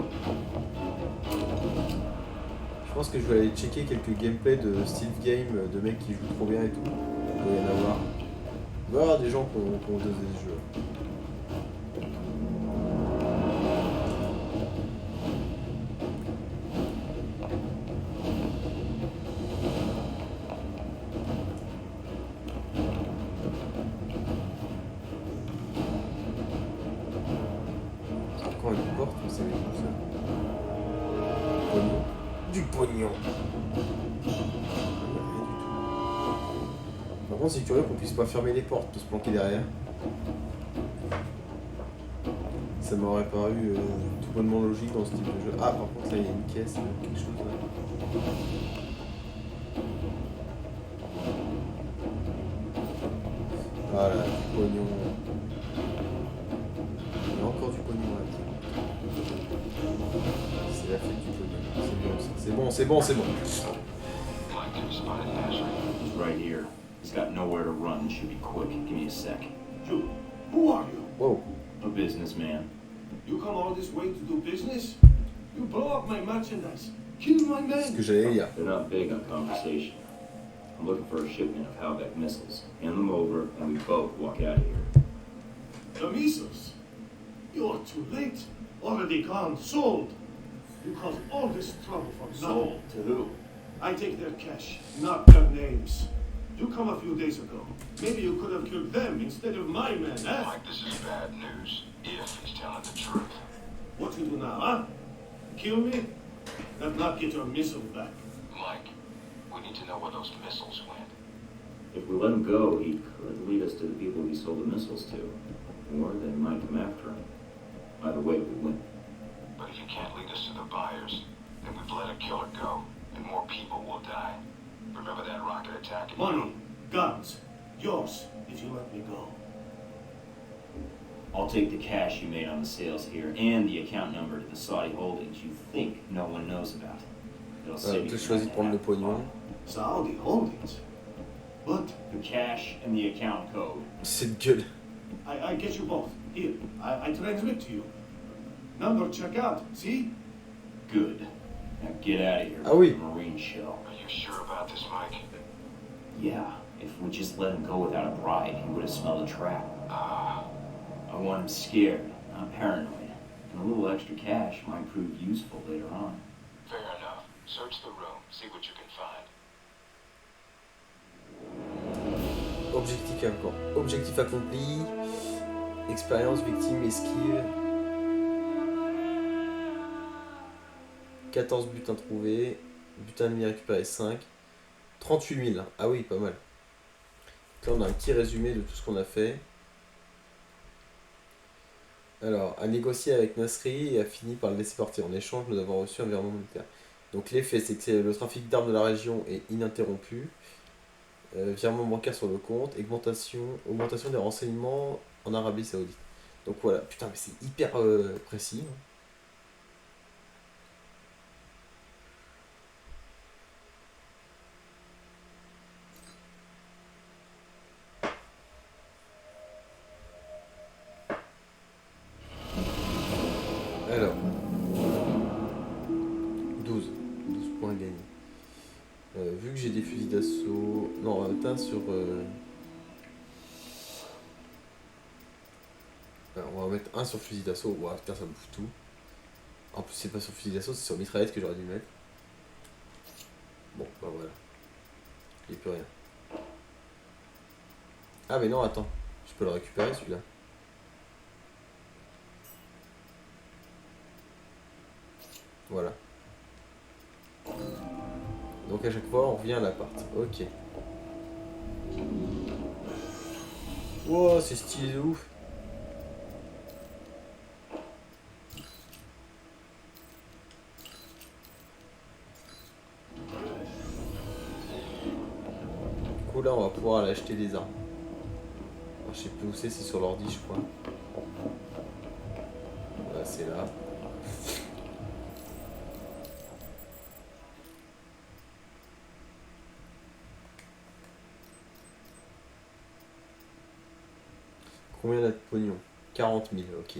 Speaker 1: Je pense que je vais aller checker quelques gameplays de Steve Game, de mecs qui jouent trop bien et tout. Il doit y en avoir. Il doit y avoir des gens qui ont dosé ce jeu. Quand une porte, on sait tout ça. Pognon. Du pognon. Par contre, c'est curieux qu'on puisse pas fermer les portes, de se planquer derrière. Ça m'aurait paru tout bonnement logique dans ce type de jeu. Ah, par contre, là, il y a une caisse, quelque chose là. Voilà, du pognon. Il y a encore du pognon là. C'est la fête du pognon. C'est bon, c'est bon, c'est bon, c'est bon.
Speaker 11: He's right here. He's got nowhere to run. Should be quick. Give me a sec.
Speaker 12: You, who are you?
Speaker 1: Whoa.
Speaker 11: A businessman.
Speaker 12: You come all this way to do business? You blow up my merchandise, kill my
Speaker 1: C'est ce
Speaker 12: men.
Speaker 1: que j'allais dire.
Speaker 11: They're not big on conversation. I'm looking for a shipment of Halbeck missiles. Hand them over, and we both walk out of here.
Speaker 12: The missiles. You're too late. Already gone, sold. You caused all this trouble for nothing.
Speaker 11: Sold to who?
Speaker 12: I take their cash, not their names. You come a few days ago. Maybe you could have killed them instead of my men, eh?
Speaker 8: Mike, this is bad news. If he's telling the truth.
Speaker 12: What you do now, huh? Kill me? And not get your missile back.
Speaker 8: Mike, we need to know where those missiles went.
Speaker 11: If we let him go, he could lead us to the people he sold the missiles to. Or they might come after him. Either way, we win.
Speaker 8: But if you can't lead us to the buyers, then we've let a killer go, and more people will die. Remember that rocket attack?
Speaker 12: Money, guns, yours, if you let me go.
Speaker 11: I'll take the cash you made on the sales here and the account number to the Saudi holdings you think no one knows about. It'll save
Speaker 1: T'as
Speaker 11: you
Speaker 1: choisi de prendre le pognon.
Speaker 12: Saudi holdings? But
Speaker 11: the cash and the account code.
Speaker 1: C'est de gueule.
Speaker 12: I get you both. Here, I transmit to you. Number check out, see?
Speaker 11: Good. Now get out of here.
Speaker 1: Ah oui.
Speaker 11: with the Marine show.
Speaker 8: Are you sure about this, Mike?
Speaker 11: Yeah. If we just let him go without a bride, he would have smelled a trap. I want him scared, not paranoid. And a little extra cash might prove useful later on.
Speaker 8: Fair enough. Search the room, see what you can find.
Speaker 1: Objectif accompli. Expérience, victime, esquive. 14 butins trouvés. Butin ennemi récupéré 5. 38 000. Ah oui, pas mal. Donc là, on a un petit résumé de tout ce qu'on a fait. Alors, a négocié avec Nasri et a fini par le laisser partir. En échange, nous avons reçu un virement monétaire. Donc l'effet, c'est que le trafic d'armes de la région est ininterrompu. Virement bancaire sur le compte. Augmentation des renseignements en Arabie Saoudite. Donc voilà, putain, mais c'est hyper précis. Alors, 12 points gagnés. Vu que j'ai des fusils d'assaut... Non, un sur... Alors, on va mettre un sur fusil d'assaut. Ouah, putain, ça bouffe tout. En plus, c'est pas sur fusil d'assaut, c'est sur mitraillette que j'aurais dû mettre. Bon, bah voilà. Il n'y a plus rien. Ah, mais non, attends. Je peux le récupérer, celui-là. Voilà. Donc à chaque fois, on revient à l'appart. Ok. Wow, c'est stylé de ouf. Cool. coup là on va pouvoir aller acheter des armes. Alors, je sais plus où c'est sur l'ordi je crois. Voilà, c'est là. Combien de pognon? 40 000, ok.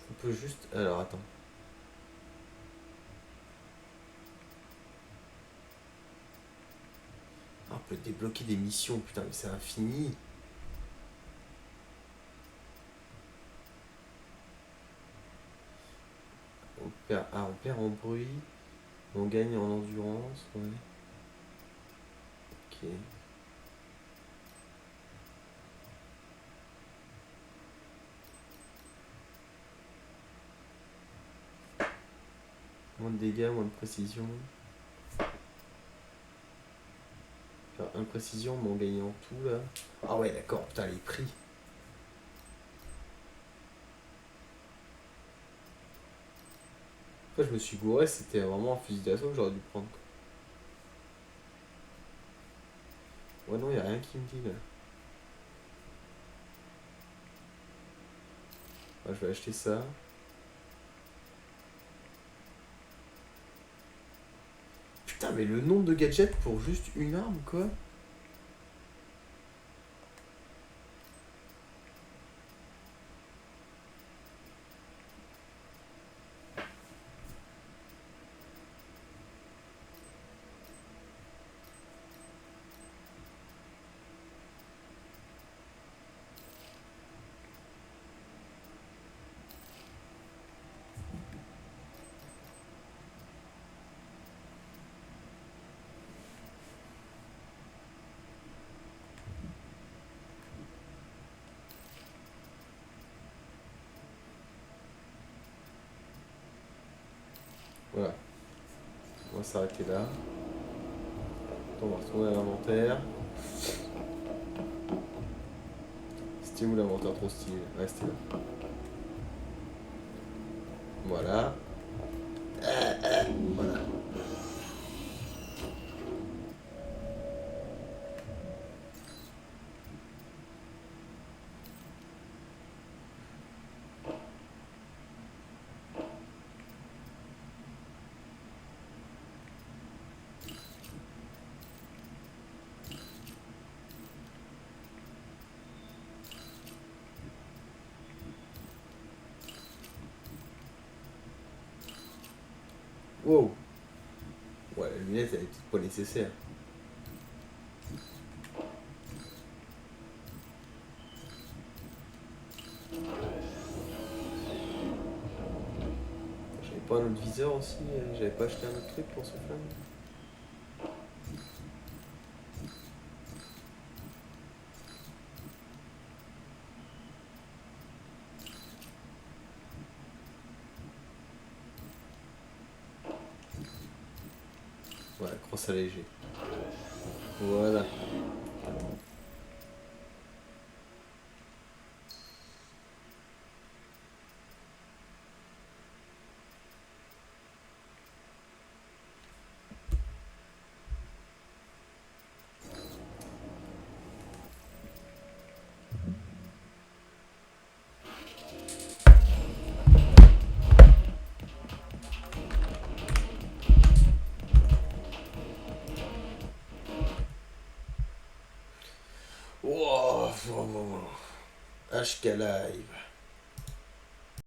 Speaker 1: On peut juste... Alors, attends. Ah, on peut débloquer des missions, putain, mais c'est infini. On perd en bruit. On gagne en endurance, ouais. Ok. Moins de dégâts, moins de précision. Faire imprécision, mais on gagne en tout là. Ah ouais, d'accord, putain, les prix. Après, je me suis gouré, c'était vraiment un fusil d'assaut que j'aurais dû prendre. Ouais, non, y'a rien qui me dit là. Ouais, je vais acheter ça. Putain, mais le nombre de gadgets pour juste une arme, quoi. Voilà. On va s'arrêter là. On va retourner à l'inventaire. C'était où l'inventaire trop stylé? Ouais, c'était là. Voilà. Voilà. Wow. Ouais, la lunette, elle est peut-être pas nécessaire. J'avais pas un autre viseur aussi? J'avais pas acheté un autre truc pour ce flingue? Ouais, crosse à léger. Voilà. Wow, HK Live.